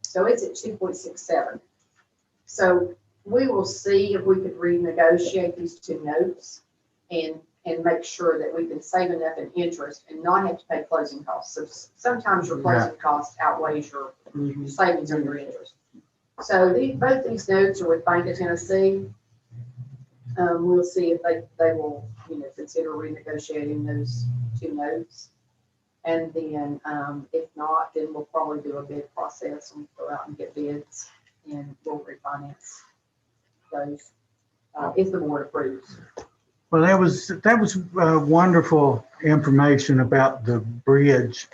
So it's at 2.67. So we will see if we could renegotiate these 2 notes and make sure that we can save enough in interest and not have to pay closing costs. So sometimes your closing cost outweighs your savings on your interest. So both these notes are with Bank of Tennessee. We'll see if they will, consider renegotiating those 2 notes. And then, if not, then we'll probably do a bid process and go out and get bids and we'll refinance those, if the board approves. Well, that was wonderful information about the bridge,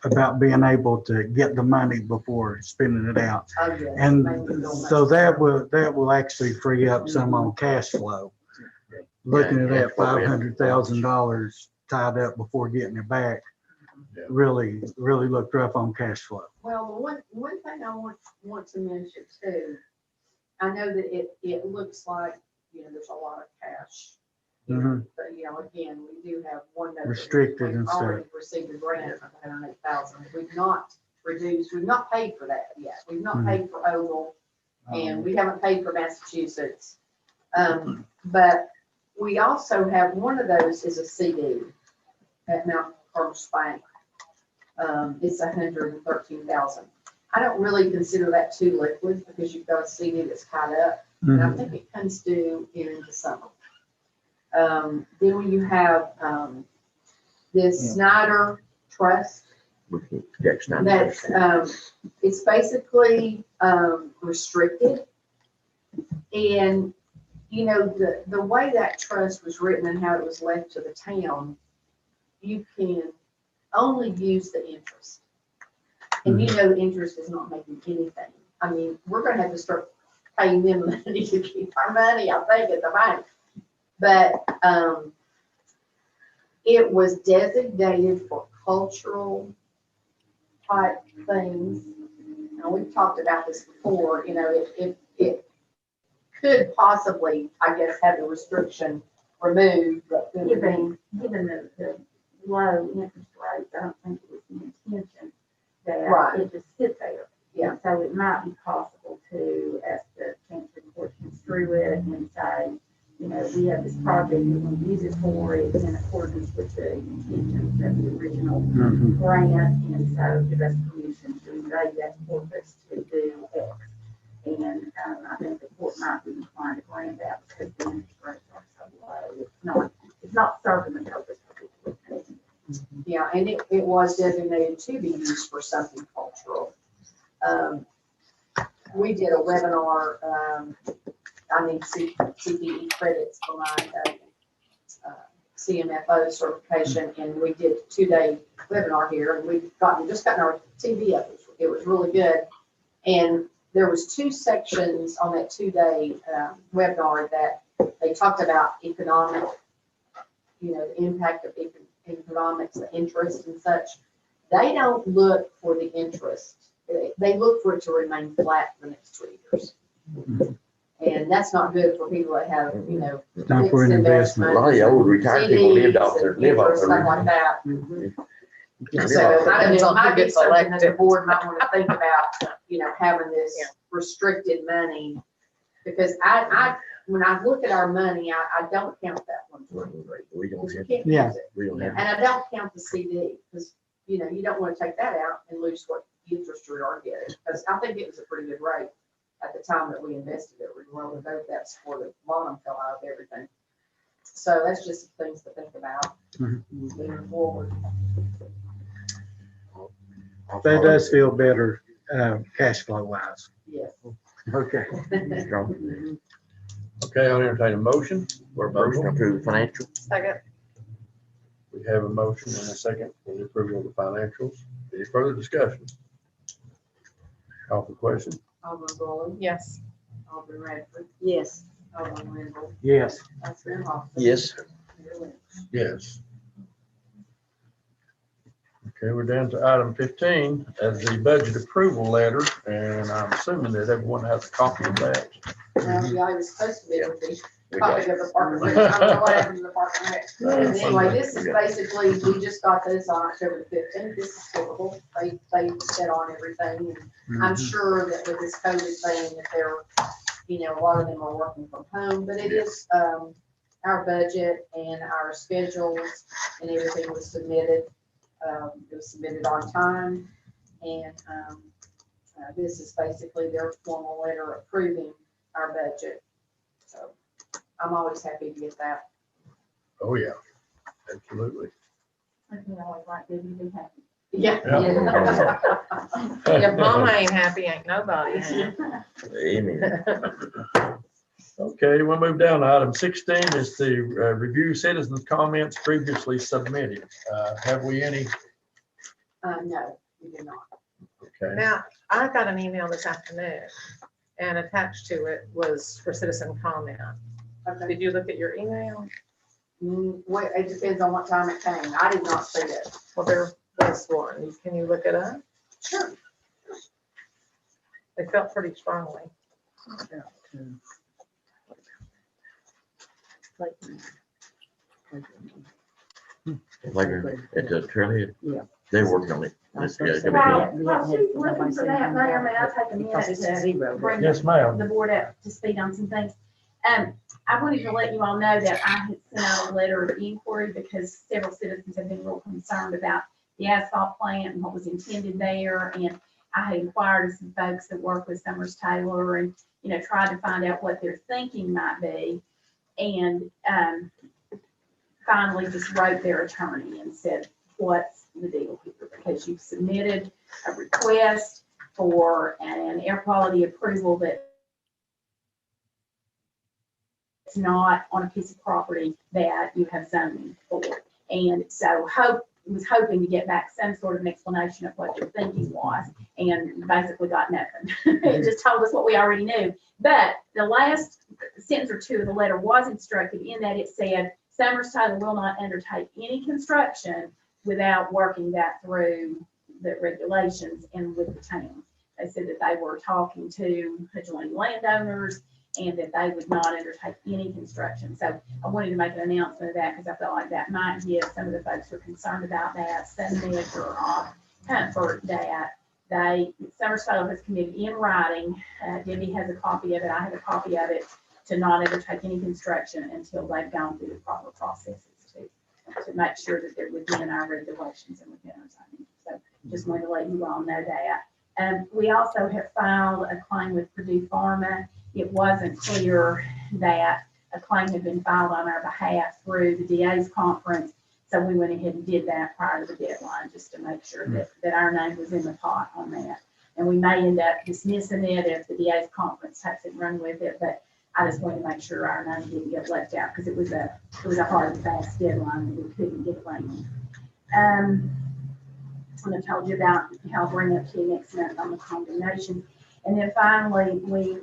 about being able to get the money before spending it out. Oh, yes. And Maybe so that will actually free up some on cash flow. Looking at that $500,000 tied up before getting it back, really looked rough on cash flow. Well, one thing I want to mention too, I know that it looks like, there's a lot of cash. But, again, we do have one note. Restricted and stuff. Already received a grant of $108,000. We've not paid for that yet. We've not paid for Ogle, and we haven't paid for Massachusetts. But we also have, one of those is a CD at Mount Carmel Bank. It's $113,000. I don't really consider that too liquid because you've got a CD that's tied up. And I think it comes due in the summer. Then when you have this Snyder Trust, that's it's basically restricted. And the way that trust was written and how it was left to the town, you can only use the interest. And the interest is not making anything I mean, we're gonna have to start paying them money to keep our money, I think, at the bank. But, it was designated for cultural type things. And we've talked about this before, you know, it could possibly, I guess, have the restriction removed, but Given the low interest rates, I don't think it was the intention that Right. it just sit there. Yeah. And so it might be possible to ask the Chancery Court to construe it and say, you know, we have this project that we use it for, it's in accordance with the intentions of the original grant, and so give us permission to invade that corpus to do X. And I think the court might be inclined to grant that because the interest rates are so low. It's not serving the purpose of it. yeah, and it was designated to be used for something cultural. We did a webinar, I need CPE credits for my CMFO certification, and we did a 2-day webinar here, and we've just gotten our TV up. It was really good. And there was 2 sections on that 2-day webinar that they talked about economic, you know, the impact of economics, the interest and such. They don't look for the interest. They look for it to remain flat for the next 2 years. And that's not good for people that have, you know, Not for an fixed investment. A lot of the old retired people lived CDs off their, and live off stuff their. like that. Live So off their- I mean, Depends it on who might be gets something that the elected. board might want to think about, you know, having this Yeah. restricted money. Because when I look at our money, I don't count that 123. We don't Because you have, can't Yeah. use it. we don't have. And I don't count the CD, because, you know, you don't want to take that out and lose what interest you are getting. Because I think it was a pretty good rate at the time that we invested it. Well, we know that's before the bottom fell out of everything. So that's just things to think about moving forward. That does feel better, cash flow wise. Yes. Okay. Strong. Okay, I'll entertain a motion for Motion to approval. approve financial. Second. We have a motion and a second for the approval of the financials. Any further discussion? Call for question. Alderman Boyd, Yes. Alderman Radford, Yes. Alderman Randall, Yes. Vice Mayor Hoffman. Yes. Mayor Lynch. Yes. Okay, we're down to item 15 as the budget approval letter, and I'm assuming that everyone has a copy of that. Well, yeah, I was supposed to be with the We got copy of the park and rec. I don't know what happened to the park and rec. Anyway, this is basically, we just got this on October 15th. This is typical. They set on everything. And I'm sure that with this COVID thing, that they're, you know, a lot of them are working from home, but it is, our budget and our schedules and everything was submitted. It was submitted on time. And, this is basically their formal letter approving our budget. So I'm always happy to get that. Oh, yeah, absolutely. I can always like Debbie to be happy. Yeah. If mama ain't happy, ain't nobody happy. Amen. Okay, we'll move down to item 16 is to review citizens' comments previously submitted. Have we any? No, we did not. Okay, Now, I got an email this afternoon, and attached to it was for citizen comment. Okay. Did you look at your email? Well, it depends on what time it came. I did not see it. Well, there was one. Can you look it up? Sure. They felt pretty strongly. Like at the trailhead. Yeah. They're working on it. It's gonna be While good. while she's looking for that, Mayor, may I take a Because it's minute to zero. bring yes, ma'am. the board up to speed on some things? I wanted to let you all know that I had sent out a letter of inquiry because several citizens have been real concerned about the asphalt plant and what was intended there. And I had inquired of some folks that work with Summers Taylor and, you know, tried to find out what their thinking might be. And finally just wrote their attorney and said, what's the deal here? Because you've submitted a request for an air quality approval that it's not on a piece of property that you have zoning for. And so was hoping to get back some sort of an explanation of what their thinking was, and basically got nothing. It just told us what we already knew. But the last sentence or two of the letter was instructive in that it said, Summers Taylor will not undertake any construction without working that through the regulations and with the town. They said that they were talking to adjoining landowners and that they would not undertake any construction. So I wanted to make an announcement of that because I felt like that might give some of the folks who are concerned about that some measure of comfort that Summers Taylor has committed in writing. Debbie has a copy of it. I have a copy of it, to not undertake any construction until they've gone through the proper processes to make sure that they're within our regulations and within our zoning. So just wanted to let you all know that. We also have filed a claim with Purdue Pharma. It wasn't clear that a claim had been filed on our behalf through the DA's conference. So we went ahead and did that prior to the deadline, just to make sure that our name was in the pot on that. And we may end up dismissing it if the DA's conference takes it and run with it, but I just wanted to make sure our name didn't get left out because it was a hard and fast deadline and we couldn't get around. And I told you about how I'll bring up to you next month on the condemnation. And then finally, we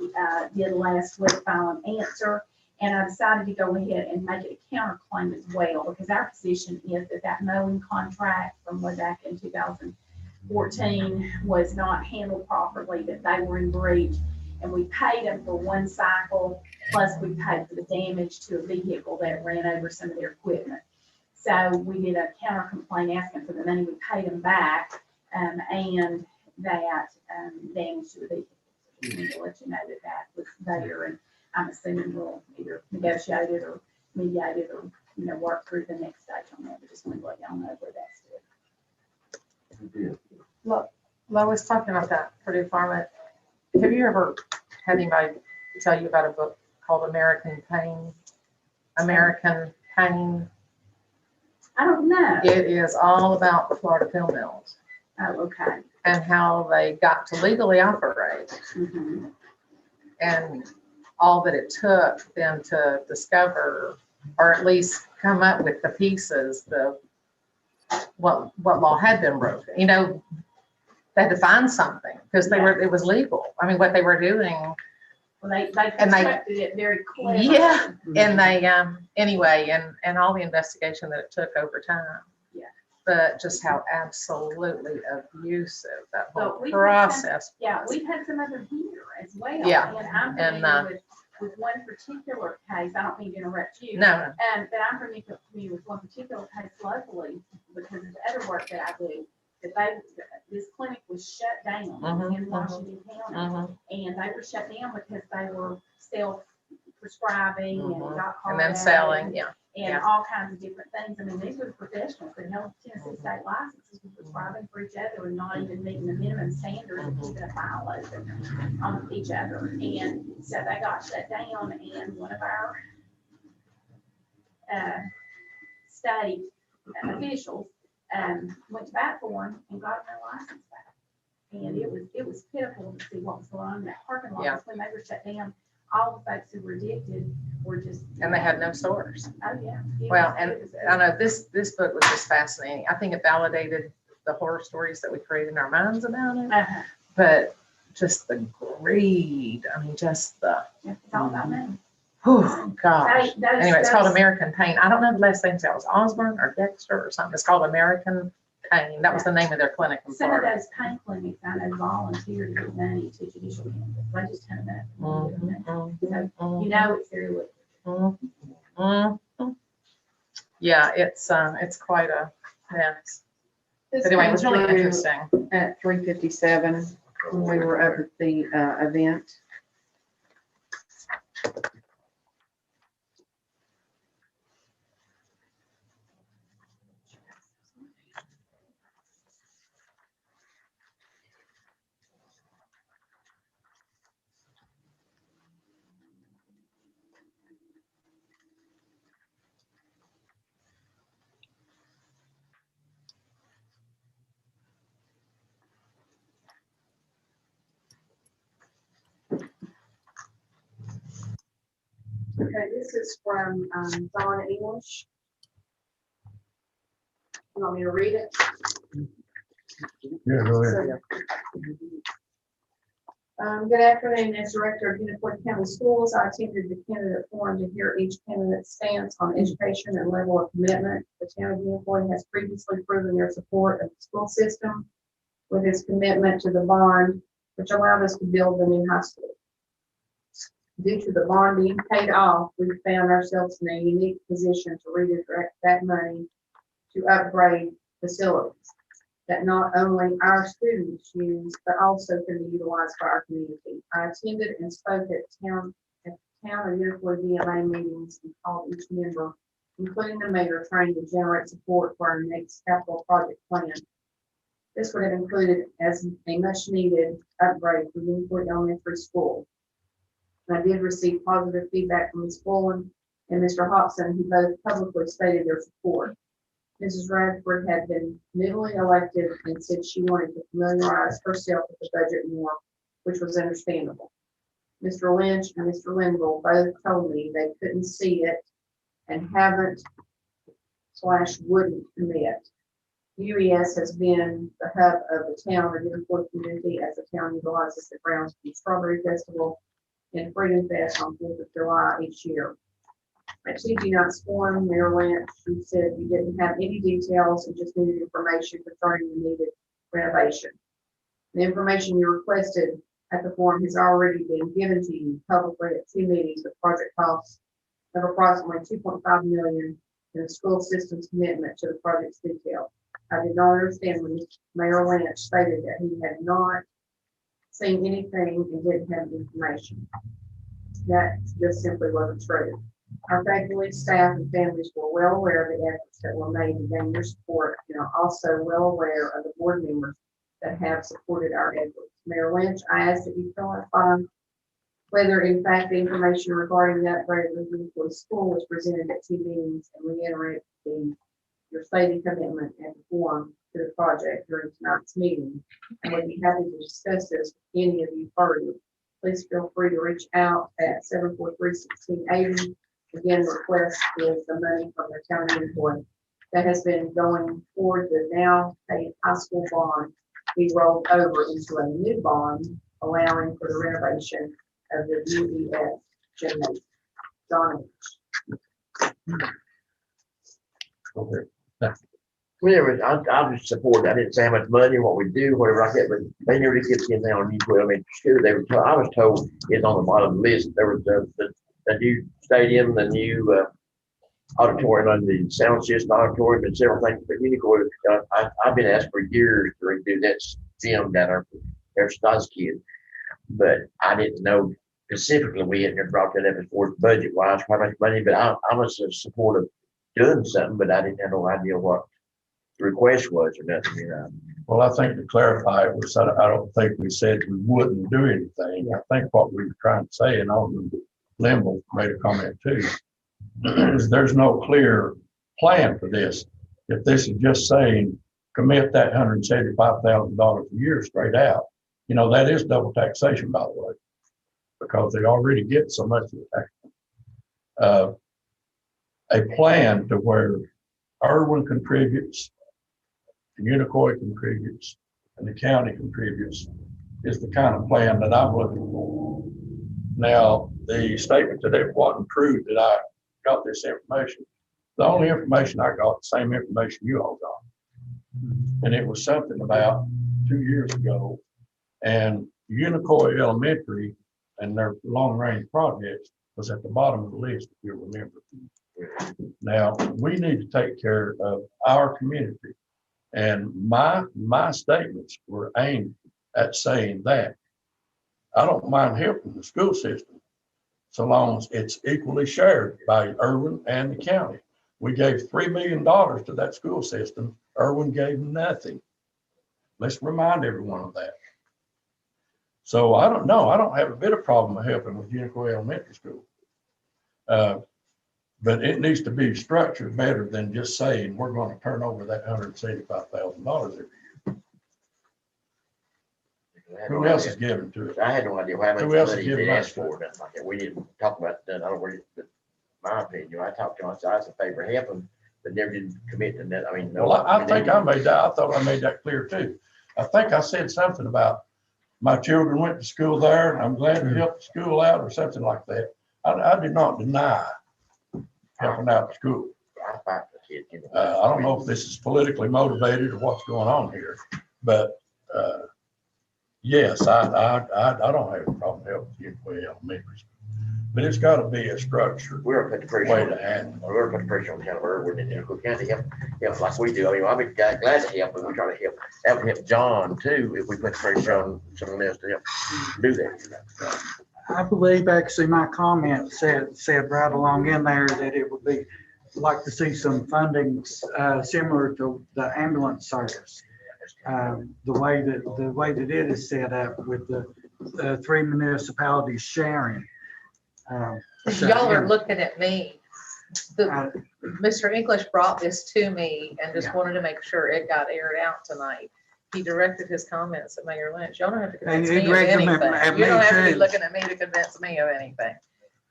did last week file an answer, and I decided to go ahead and make it a counterclaim as well, because our position is that mowing contract from way back in 2014 was not handled properly, that they were in breach. And we paid them for one cycle, plus we paid for the damage to a vehicle that ran over some of their equipment. So we did a counter complaint asking for the money. We paid them back, and that damage to the vehicle. So we need to let you know that that was there, and I'm assuming we'll either negotiate it or mediate it or work through the next stage on that. But just want to let y'all know where that's at. Look, Lois, talking about that Purdue Pharma. Have you ever had anybody tell you about a book called American Pain? American Pain. I don't know. It is all about the Florida pill mills. Oh, okay. And how they got to legally operate. Mm-hmm. And all that it took them to discover, or at least come up with the pieces, what law had been broken. They had to find something because it was legal. I mean, what they were doing. Well, they constructed it very clearly. Yeah, and they anyway, and all the investigation that it took over time. Yeah. But just how absolutely abusive that whole But process. We've had some other here as well. Yeah. And I'm familiar with one particular case. I don't mean to interrupt you. No. But I'm familiar with one particular case locally because of the other work that I do. This clinic was shut down in Washington County, and they were shut down because they were self-prescribing and got caught and then out selling, and all kinds of different things. I mean, these were the professionals that held Tennessee state licenses for prescribing for each other and not even meeting the minimum standards of keeping a file open on each other. And so they got shut down, and one of our state officials went to bat for him and got their license back. And it was pitiful to see what was going on in that parking lot. Yeah. When they were shut down, all the folks who were addicted were just. and they had no source. Oh, yeah. I know this book was just fascinating. I think it validated the horror stories that we create in our minds about it, but just the greed. I mean, just the. It's all about money. Oh, gosh. Anyway, it's called Those- American Pain. I don't know the last name. It was Osborne or Dexter or something. It's called American Pain. That was the name of their clinic in Some of Florida. those pain clinics, I know, volunteer to give money to judicial candidates. They just turn that. It's very liquid. Yeah, it's quite a mess. But anyway, it was really interesting. At 3:57, when we were up at the event. Okay, this is from Dawn English. You want me to read it? Yeah, go ahead. Good afternoon, as Director of Unicoi County Schools, I attended the candidate forum to hear each candidate's stance on education and level of commitment. The town of Unicoi has previously proven their support of the school system with its commitment to the bond, which allowed us to build the new high school. Due to the bond being paid off, we found ourselves in a unique position to redirect that money to upgrade facilities that not only our students use, but also can be utilized by our community. I attended and spoke at town and Unicoi DMA meetings and called each member, including the mayor, trying to generate support for our next capital project plan. This would have included as a much needed upgrade for Unicoi Elementary School. And I did receive positive feedback from Ms. Bullen and Mr. Hobson, who both publicly stated their support. Mrs. Radford had been newly elected and said she wanted to familiarize herself with the budget more, which was understandable. Mr. Lynch and Mr. Linville both told me they couldn't see it and haven't / wouldn't commit. UES has been the hub of the town and Unicoi community as the town utilizes the grounds for the Strawberry Festival and Freedom Fest on 4th of July each year. At Tuesday night's forum, Mayor Lynch, she said you didn't have any details and just needed information concerning the needed renovation. The information you requested at the forum has already been given to you publicly at 2 meetings with project costs of approximately $2.5 million and the school system's commitment to the project's detail. I did not understand when Mayor Lynch stated that he had not seen anything and didn't have the information. That just simply wasn't true. Our faculty, staff, and families were well aware of the efforts that were made to gain your support and are also well aware of the board members that have supported our efforts. Mayor Lynch, I ask that you clarify whether in fact the information regarding the upgrade of the Unicoi school was presented at 2 meetings and reiterate your stated commitment at the forum to the project during tonight's meeting. And would be happy to discuss this with any of you further. Please feel free to reach out at 743-1680. Again, request is the money from the town of Unicoi that has been going toward the now paid high school bond be rolled over into a new bond, allowing for the renovation of the UES gymnasium. John H. Okay. Whatever, I just support, I didn't say how much money, what we do, whatever like that, but they never did get anything on Unicoi Elementary School. They were told, I was told it's on the bottom of the list. There was the new stadium, the new auditorium, and the sound system auditorium, and several things. But Unicoi, I've been asked for years to redo that gym down there ever since I was a kid. But I didn't know specifically, we hadn't brought that up as far as budget wise, how much money, but I was in support of doing something, but I didn't have no idea what the request was or nothing, you know. Well, I think to clarify it was, I don't think we said we wouldn't do anything. I think what we were trying to say, and Alderman Limble made a comment too, is there's no clear plan for this. If this is just saying commit that $175,000 a year straight out, you know, that is double taxation, by the way, because they already get so much of the tax. A plan to where Irwin contributes, Unicoi contributes, and the county contributes is the kind of plan that I'm looking for. Now, the statement that it wasn't true that I got this information, the only information I got, the same information you all got. And it was something about 2 years ago, and Unicoi Elementary and their long-range projects was at the bottom of the list, if you remember. Now, we need to take care of our community. And my statements were aimed at saying that. I don't mind helping the school system so long as it's equally shared by Irwin and the county. We gave $3 million to that school system. Irwin gave nothing. Let's remind everyone of that. So I don't know. I don't have a bit of problem with helping with Unicoi Elementary School. But it needs to be structured better than just saying we're going to turn over that $175,000 every year. Who else is giving to it? I had no idea how much Who else is money giving they us asked for, nothing like that. We didn't talk about that. I don't know, but my opinion, I talked to him, I said, I was in favor of helping, but never did commit to that. I mean, no. Well, I mean, think I made that, I thought I made that clear too. I think I said something about my children went to school there and I'm glad to help the school out or something like that. I did not deny helping out the school. I fight the kid, you know. I don't know if this is politically motivated or what's going on here, but, yes, I don't have a problem helping Unicoi Elementary. But it's gotta be a structured We're putting pressure way on, to handle we're putting pressure on County Irwin and Unicoi County, help like we do. I mean, I'd be glad to help, and we try to help. That would help John too, if we put pressure on someone else to help do that. I believe actually my comment said right along in there that it would be like to see some funding similar to the ambulance service. The way that it is set up with the 3 municipalities sharing. Y'all are looking at me. Mr. English brought this to me and just wanted to make sure it got aired out tonight. He directed his comments at Mayor Lynch. Y'all don't have to convince me of anything. You don't have to be looking at me to convince me of anything.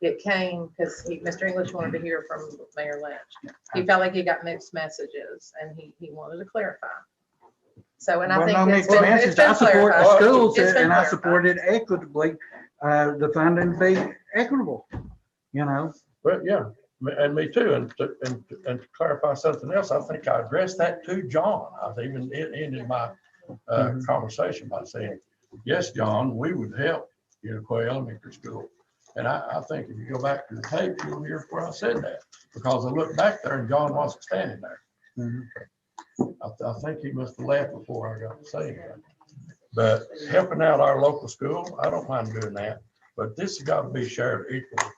It came because Mr. English wanted to hear from Mayor Lynch. He felt like he got mixed messages and he wanted to clarify. So, and I think it's been I support clarified. the schools It's been and I clarified. support it equitably, the funding be equitable, you know? But yeah, and me too. And to clarify something else, I think I addressed that to John. I've even ended my conversation by saying, yes, John, we would help Unicoi Elementary School. And I think if you go back to the tape, you'll hear where I said that, because I looked back there and John wasn't standing there. I think he must have left before I got to say that. But helping out our local school, I don't mind doing that, but this has got to be shared equally.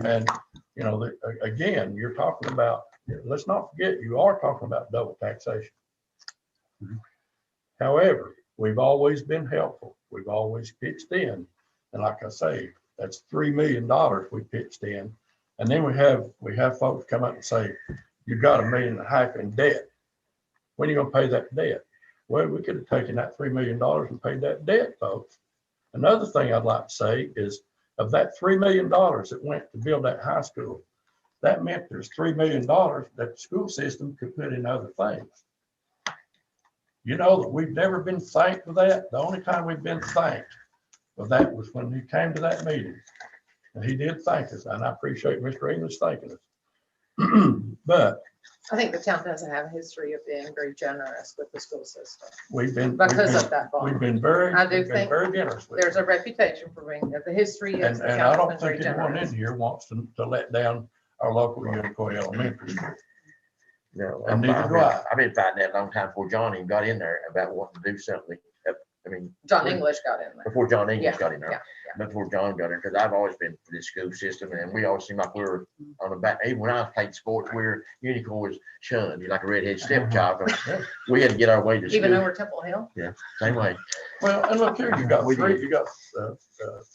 And, you know, again, you're talking about, let's not forget, you are talking about double taxation. However, we've always been helpful. We've always pitched in. And like I say, that's $3 million we pitched in. And then we have folks come up and say, you've got $1.5 million in debt. When are you gonna pay that debt? Well, we could have taken that $3 million and paid that debt, folks. Another thing I'd like to say is, of that $3 million that went to build that high school, that meant there's $3 million that the school system could put in other things. You know that we've never been thanked for that. The only time we've been thanked for that was when he came to that meeting. And he did thank us, and I appreciate Mr. English thanking us. But I think the town doesn't have a history of being very generous with the school system we've been because of that we've bond. been very, I do we've been think very generous with There's it. a reputation for being, the history is. And I don't think anyone in here wants to let down our local Unicoi Elementary School. No, And neither do I. I've been fighting that a long time before John even got in there about wanting to do something. I mean, John English got in there. before John English Yeah, got in there. yeah. Before John got in, because I've always been for this school system, and we always seem like we were on the back. Even when I played sports, Unicoi was shunned. You're like a redhead stepchild. We had to get our way to Even school. over Temple Hill? Same way. Well, and look here, you got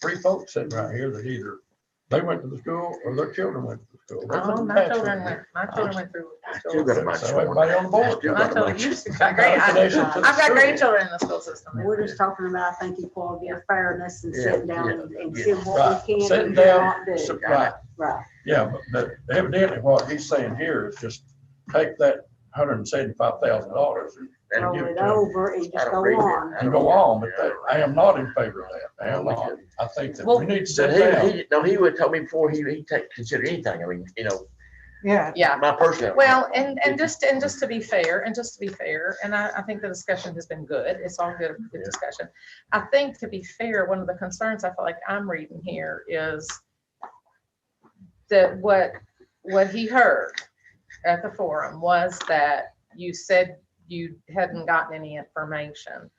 three folks sitting right here that either they went to the school or their children went to the school. That's Oh, what my that's children what- went, my children went through. Still got a bunch. So everybody on the board. Still My got a children, bunch. you've got great, I've got grandchildren in the school system. We're just talking about, I think, equality of fairness and Yeah, sitting down yeah, and yeah. see what we can Sitting and down, cannot do. right, Right. yeah, but evidently what he's saying here is just take that $175,000 and Roll give it it to them over and I just don't go agree with on. that. and go on, but I am not in favor of that. I am not. I think that we need to sit But down. he would tell me before he consider anything. I mean, Yeah. Yeah, my personal. well, and just to be fair, and I think the discussion has been good. It's all good discussion. I think to be fair, one of the concerns I feel like I'm reading here is that what he heard at the forum was that you said you hadn't gotten any information,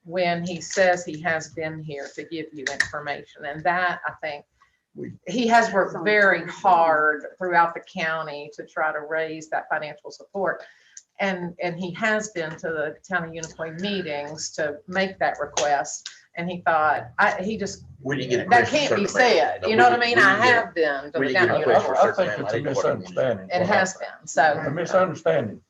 when he says he has been here to give you information. And that, I think, he has worked very hard throughout the county to try to raise that financial support. And he has been to the town of Unicoi meetings to make that request. And he thought, We didn't get a that question can't be from certain man. said. No, You know we what I mean? didn't I get have been to we the didn't town get of a Unicoi. question. I think it's a misunderstanding. It has been, so. A misunderstanding.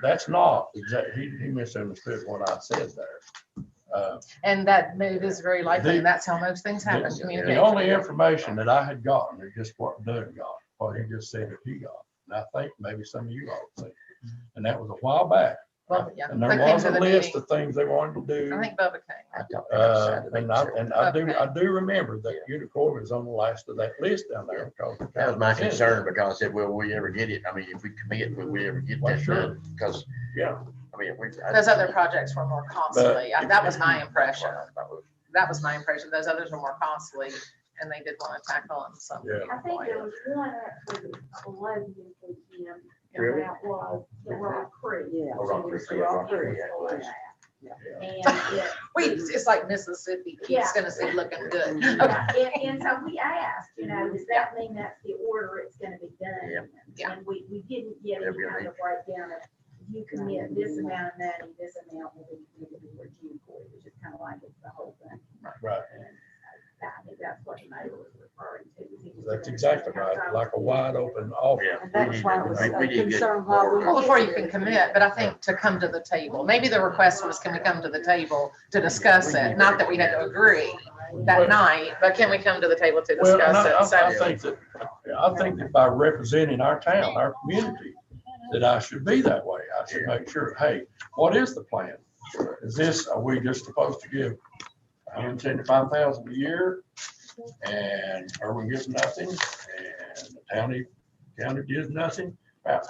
That's not exactly, he misunderstood what I said there. And that it is very likely, The- and that's how most things happen, The communication. only information that I had gotten is just what Doug got. what he just said that he got. And I think maybe some of you all think, and that was a while back. Well, yeah, And they there came was to a the list meeting. of things they wanted to do. I think Bubba came. I talked to him outside to make sure. And I do remember that Unicoi was on the last of that list down there. Because the That was my county concern, because I said, will we ever get it? I mean, if we commit, will we ever get Well, that sure. done? Because, Yeah, I mean, Those other projects were more costly. That was my impression. That was- That was my impression. Those others were more costly and they did want to tackle them some. yeah. I think there was one up for the Colombian weekend, Really? and that was the Rock Creek. Yeah. Oh, Rock Creek, yeah, Rock Creek, yeah, it was. And it, It's like Mississippi, Yeah. it's gonna be looking good. yeah, and so we asked, does that mean that's the order it's gonna be Yeah. done? Yeah. And we didn't get Every any kind of breakdown of, you commit this amount of money, this amount will be towards Unicoi, which is kind of like it's the whole thing. Right. And I think that's what the mayor was referring to. He was That's gonna exactly have right. time Like a to- wide open offer. Yeah. And that's why I was We need to get concerned why we. Well, before you can commit, but I think to come to the table, maybe the request was, can we come to the table to discuss it? Not that we had to agree that night, but can we come to the table to Well, and discuss I it? So, think that by representing our town, our community, that I should be that way. I should make sure, hey, what is the plan? Are we just supposed to give $175,000 a year? And Irwin gives nothing, and the county gives nothing?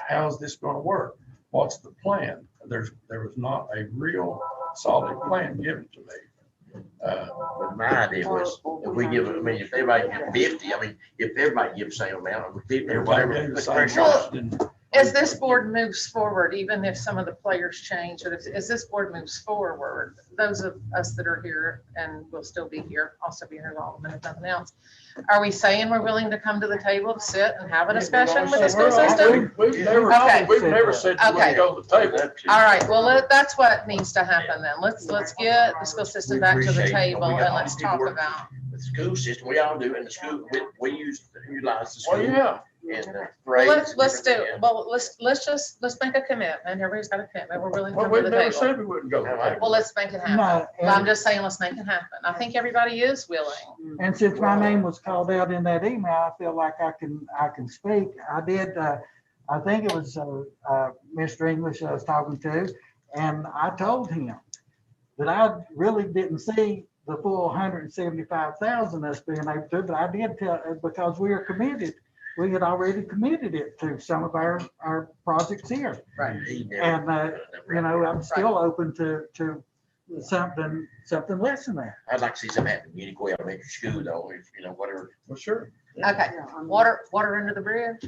How's this gonna work? What's the plan? There was not a real solid plan given to me. But my idea was, if we give, if everybody give 50, if everybody gives the same amount, or 50 or whatever, put pressure on us. as this board moves forward, even if some of the players change, but as this board moves forward, those of us that are here and will still be here, also be here as Aldermen if nothing else, are we saying we're willing to come to the table to sit and have a discussion with the school system? We've never said you wouldn't go to the table. All right, well, that's what needs to happen then. Let's get the school system back to the table and let's talk about. The school system, we all do, in the school, we utilize the school. Well, yeah. And the Well, parades let's and do, different- well, let's make a commitment. Everybody's got a commitment. We're willing to Well, come to we've the never table. said we wouldn't go to the Well, table. let's make it happen. No, I'm just saying, let's make it happen. I think everybody is willing. And since my name was called out in that email, I feel like I can speak. I did, I think it was, Mr. English I was talking to, and I told him that I really didn't see the full 175,000 us being able to, but I did tell, because we are committed, we had already committed it to some of our projects here. Right. He never- And, I'm still open to something less than that. I'd like to see something happen in Unicoi elementary school though, if, whatever. Well, sure. Okay, water under the bridge.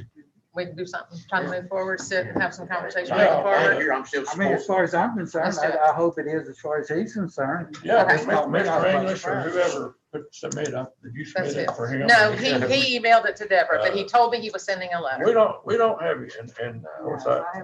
We can do something, try to move forward, sit and have some conversation Yeah, moving forward. Here, I'm still I mean, as supporting. far as I'm concerned, Let's do it. I hope it is as far as he's concerned. Yeah, Okay. Mr. English or whoever submit, did you That's submit it it. for him? No, he emailed it to Deborah, but he told me he was sending a letter. We don't have it, and of course, I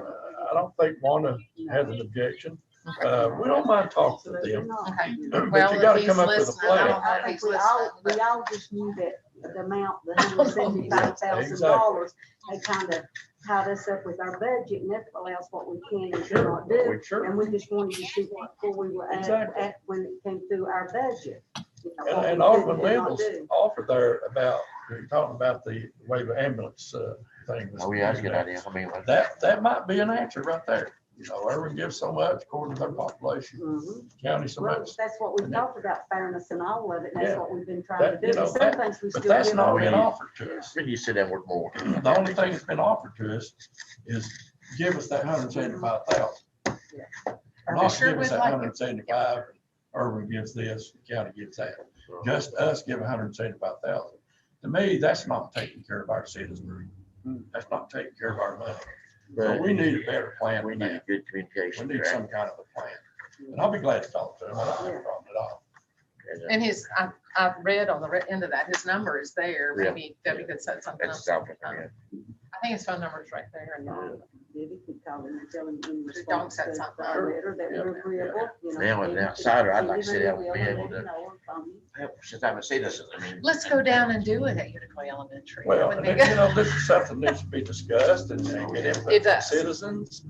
don't think Wanda has an objection. We don't mind talking to them. Okay, But well, you gotta if he's come up with a listening, I plan. don't know I if think he's we all listening. just knew that the amount, the $175,000, they kind of tied us up with our budget, and that allows what we can and cannot do. Sure. And we just wanted to see what, where we were Exactly. at when it came through our budget. what And we Alderman could and Lynn cannot was do. offered there about, you're talking about the way the ambulance thing. was- Oh, yeah, that's a good idea. That might be an answer right there. Irwin gives so much according to their population, Mhm. county so Well, much. that's what we talked about, fairness and all of it, and that's Yeah. what we've been trying to That, do. you know, But some that- things we But still that's give not away. been offered to us. We need to sit down and work more. The only thing that's been offered to us is give us that 175,000. Are we Not sure give us we'd that like it? 175, Irwin gives this, the county gives that. Just us give 175,000. To me, that's not taking care of our citizenry. That's not taking care of our money. So we need a better plan We than need a that. good We communication. need some kind of a plan. And I'll be glad to talk to him. I don't have a problem at all. And I've read on the end of that, his number is there. Yeah. Maybe Debbie could set something That's else. something, yeah. I think his phone number is right there. Debbie could call him and tell him in Don't response set to something. our letter that Yeah. we're agreeable, Now, as an outsider, I'd like to sit down and be able to- to. Since I'm a citizen, Let's go down and do it at Unicoi Elementary. That Well, would and be then, good. this is something that needs to be discussed and get input It from does. citizens,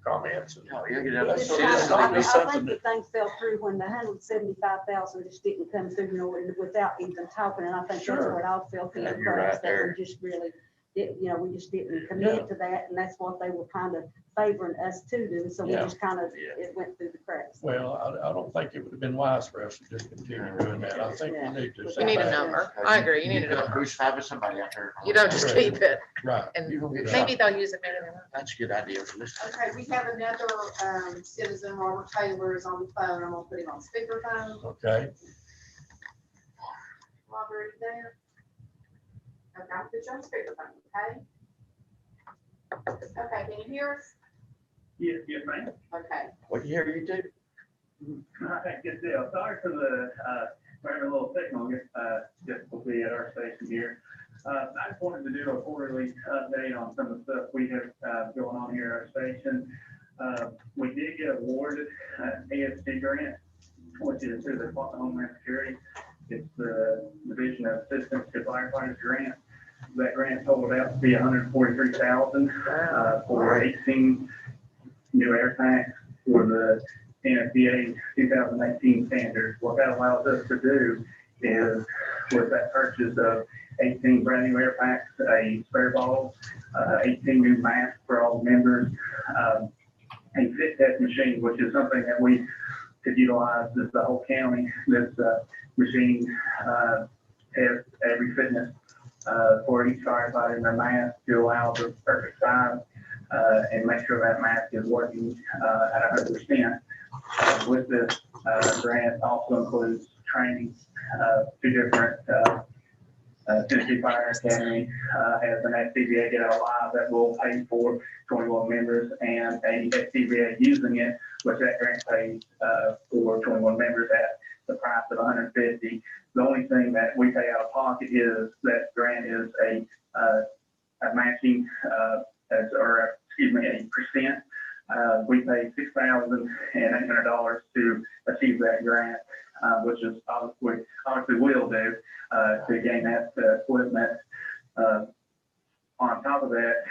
comments. and- Oh, yeah, get out of That's the sort of citizen. not I just something think that- the thing fell through when the 175,000 just didn't come through, without even talking, and I think that's Sure. what I felt in the Yeah, you're right press, that there. we just really we just didn't commit to that, and that's what they were kind of favoring us to do, so we Yeah. just kind of, Yeah. it went through the cracks. Well, I don't think it would have been wise for us to just continue doing that. I think we need to. You sit You need a back. number. I agree, you need a could have number. crucified with somebody out there. You don't just keep it, Right. and You gonna get maybe shot. they'll use it, maybe they won't. That's a good idea. Let's- Okay, we have another, citizen, Robert Taylor is on the phone. I'm gonna put him on speakerphone. Okay. Robert, are you there? Okay, I'll put you on speakerphone, okay? Okay, can you hear us? Yes, ma'am. Okay. We can hear you too. All right, good deal. Sorry for the, we're having a little signal, difficulty at our station here. I just wanted to do a quarterly update on some of the stuff we have, going on here at our station. We did get awarded an ASC grant, which is through the Department of Homeland Security. It's the Division of Assistance to Firefighters Grant. That grant totaled out to be $143,000 for 18 new air tanks for the NFPA 2018 standards. What that allows us to do is, with that purchase of 18 brand new air packs, a spare bottle, 18 new masks for all the members, a fit test machine, which is something that we could utilize as the whole county. This machine tests every fitness for each firefighter in their mask to allow the perfect size and make sure that mask is working at 100%. With this grant also includes training. 2 different Tennessee Fire Academy has an SCBA Get Out Live that will pay for 21 members, and a SCBA using it, which that grant pays for 21 members at the price of $150. The only thing that we pay out of pocket is that grant is a matching, a percent. We pay $6,800 to achieve that grant, which is obviously will do to gain that equipment. On top of that,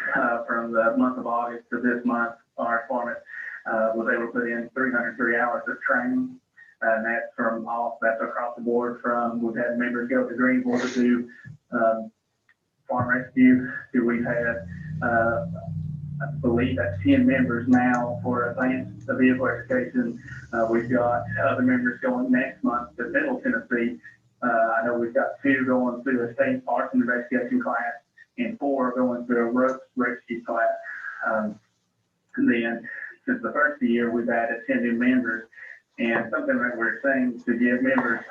from the month of August to this month, our department was able to put in 303 hours of training. And that's across the board. We've had members go to Greenville to do farm rescue. We've had, I believe that's 10 members now for advanced vehicle education. We've got other members going next month to Middle Tennessee. I know we've got 2 going through a state arson investigation class and 4 going through a road rescue class. And then since the first of the year, we've added 10 new members. And something that we're saying to give members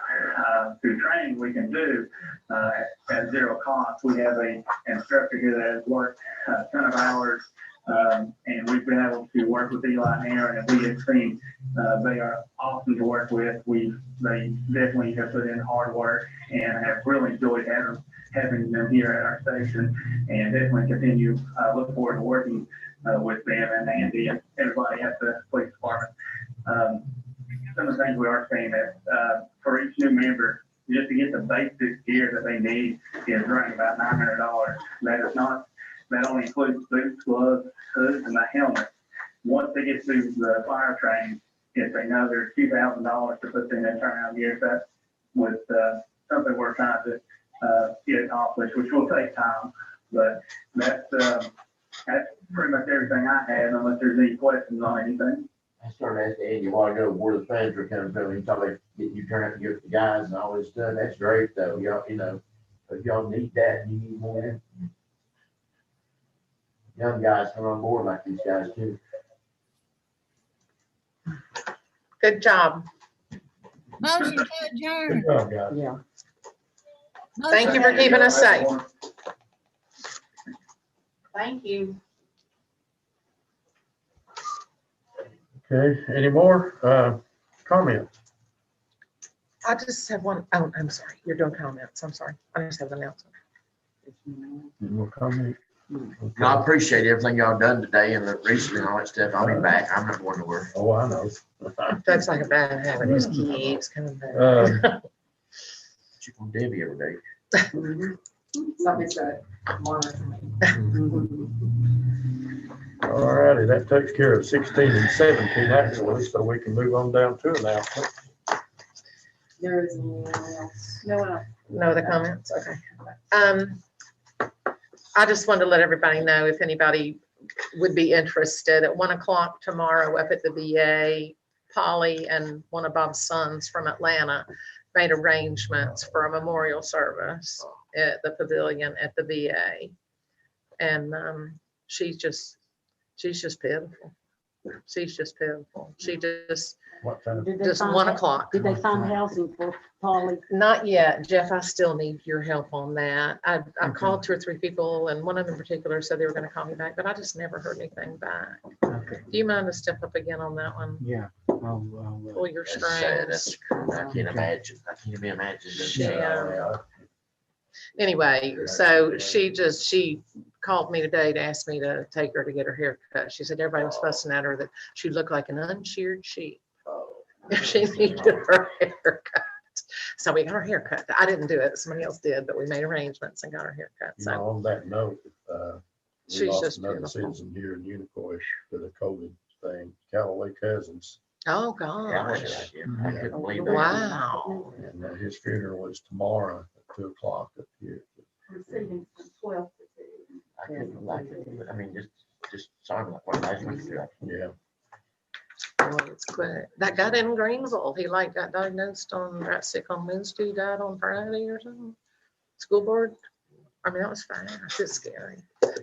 through training we can do at 0 cost. We have an instructor here that has worked a ton of hours, and we've been able to work with Eli and Aaron, and we have seen they are awesome to work with. They definitely have put in hard work and have really enjoyed having them here at our station, and definitely continue look forward to working with them and Andy and everybody at the police department. Some of the things we are saying that for each new member, just to get the basic gear that they need is running about $900. That only includes boots, gloves, hoods, and the helmet. Once they get through the fire training, if they know there's $2,000 to put in their turnout gear, that's with something we're trying to get accomplished, which will take time. But that's pretty much everything I had, unless there's any questions on anything. I started asking Andy a while ago where the feds were coming from. He talked about getting you turned out to get the guys and all this stuff. That's great though. Y'all, if y'all need that, you need more young guys come on board like these guys too. Good job. Motion to adjourn. Good job, guys. Yeah. Thank you for keeping us safe. Thank you. Okay, any more comments? I just have one. Oh, I'm sorry. You're doing comments. I'm sorry. I just have an announcement. Any more comments? No, I appreciate everything y'all done today and the recently and all that stuff. I'll be back. I'm not going nowhere. Oh, I know. That's like a bad habit. It just keeps coming back. Chicken Debbie every day. Somebody's got to monitor me. All righty, that takes care of 16 and 17 actually, so we can move on down to announcements. There is no one else. No one else. No other comments? Okay. I just wanted to let everybody know if anybody would be interested at 1 o'clock tomorrow up at the VA. Polly and one of Bob's sons from Atlanta made arrangements for a memorial service at the pavilion at the VA. And she's just pitiful. She's just pitiful. She just, What time? Did they just find 1 hou- o'clock. Did they find housing for Polly? Not yet, Jeff. I still need your help on that. I Okay. called 2 or 3 people, and one of them in particular said they were gonna call me back, but I just never heard anything back. Okay, Do you mind to step up again on that one? yeah. Pull your That's sad. strings. I can't imagine. I can't even imagine. Yeah. Anyway, so she called me today to ask me to take her to get her hair cut. She said everybody was fussing at her that she looked like an unsheared sheep. She needed her hair cut. So we got her hair cut. I didn't do it. Somebody else did, but we made arrangements and got her hair cut. You know, So on that note, we she's lost just another beautiful. citizen here in Unicoi to the COVID thing, Callaway Cousins. Oh, Yeah, I gosh. couldn't believe that. Wow. And his funeral was tomorrow at 2 o'clock up here. Receiving from 12 to 2. I couldn't like it. I mean, just sounded like what last week. Yeah. Boy, it's quick. That guy in Greensville, he like got diagnosed got sick on Wednesday, died on Friday or something. School board. I mean, that was fast. It's scary.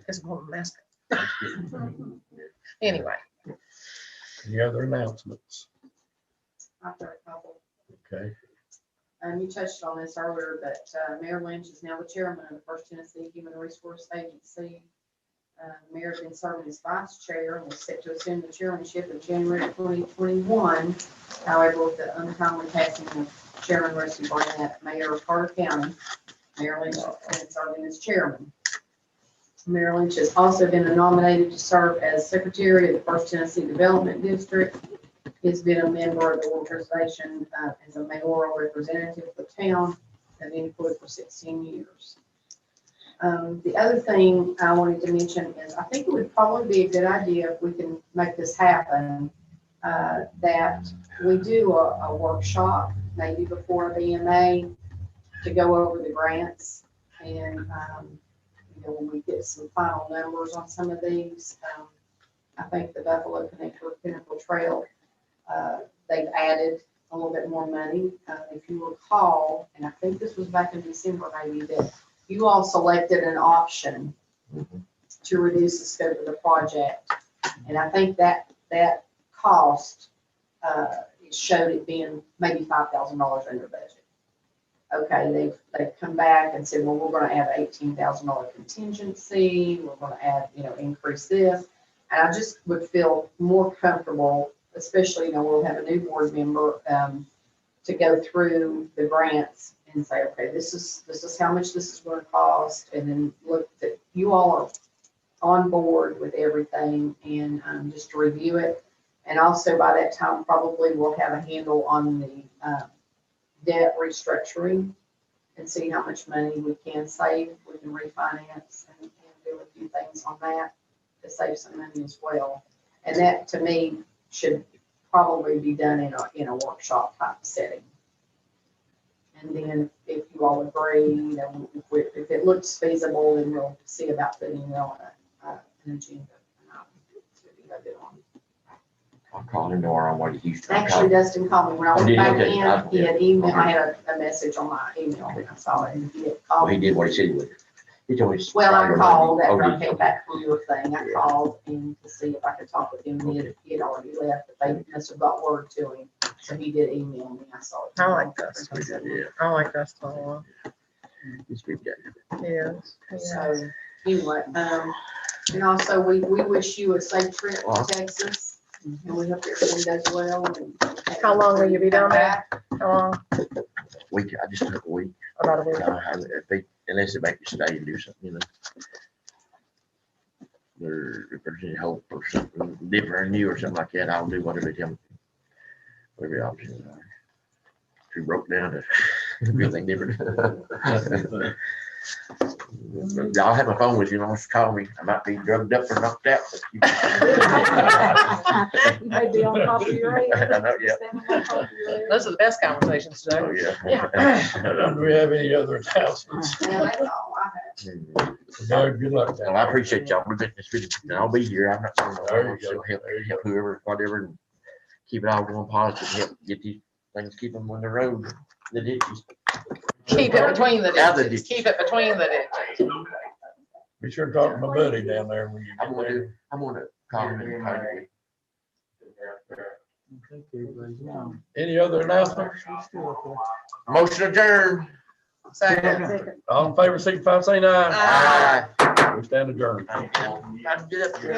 It's a mess. Anyway. Any other announcements? I've got a couple. Okay. You touched on this earlier, but Mayor Lynch is now the chairman of the First Tennessee Human Resource Agency. Mayor's been serving as vice chair and was set to assume the chairmanship in January 2021. However, with the untimely passing of Chairman Rusty Barnett, Mayor of Carter County, Mayor Lynch has been serving as chairman. Mayor Lynch has also been nominated to serve as secretary of the First Tennessee Development District. He's been a member of the organization as a mayoral representative for the town of Unicoi for 16 years. The other thing I wanted to mention is I think it would probably be a good idea if we can make this happen, that we do a workshop maybe before the EMA to go over the grants. And, you know, when we get some final numbers on some of these, I think the Buffalo Pinnacle Trail, they've added a little bit more money. If you recall, and I think this was back in December maybe, that you all selected an option to reduce the scope of the project. And I think that cost, it showed it being maybe $5,000 under budget. Okay, they've come back and said, well, we're gonna add $18,000 contingency, we're gonna add, you know, increase this. And I just would feel more comfortable, especially, you know, we'll have a new board member to go through the grants and say, okay, this is how much this is going to cost, and then look that you all are on board with everything, and just to review it. And also by that time, probably we'll have a handle on the debt restructuring and see how much money we can save. We can refinance and do a few things on that to save some money as well. And that, to me, should probably be done in a workshop type setting. And then if you all agree, you know, if it looks feasible, then we'll see about putting it on an agenda. I'll call him tomorrow on what he used to. Actually, Dustin called me when I went did he? back Okay. in. He had emailed, I had a message on my email when I saw it, and he had Well, called he me. did what he said he would. He told me. Well, I called after I did came you? back from your thing. I called and to see if I could talk with him. He had already left, but they must have got word to him. So he did email me. I saw it. I like Dustin. Yeah. I like Dustin a lot. He's a good guy. Yes. So anyway, and also we wish you a safe trip to Texas. And we hope everything does well. And How long will you be down there? How long? Week, I just took a week. About a week. Unless they make you stay and do something, you know. Or if there's any hope or something different or new or something like that, I'll do whatever they tell me. Whatever the options are. If you broke down to do anything different. I'll have my phone with you. You want to call me. I might be drugged up or knocked out. But You may be on top of your head. I know, yeah. Standing on top of your head. Those are the best conversations today. Oh, yeah. Yeah. Do we have any other announcements? Yeah, that's all I have. Doug, good luck. Well, I appreciate y'all. We've been, it's been, and I'll be here. I'm not going There nowhere. you go. So help whoever, whatever, and keep it all going positive. Help get these things, keep them on the road, the ditches. Keep it between the Out the ditches. ditches. Keep it between the ditches. Be sure to talk to my buddy down there when you I'm get gonna there. do, I'm gonna call him and call you. Any other announcements? Motion adjourned. Second. All in favor, signify by saying aye. Aye. We stand adjourned. Time to get up there.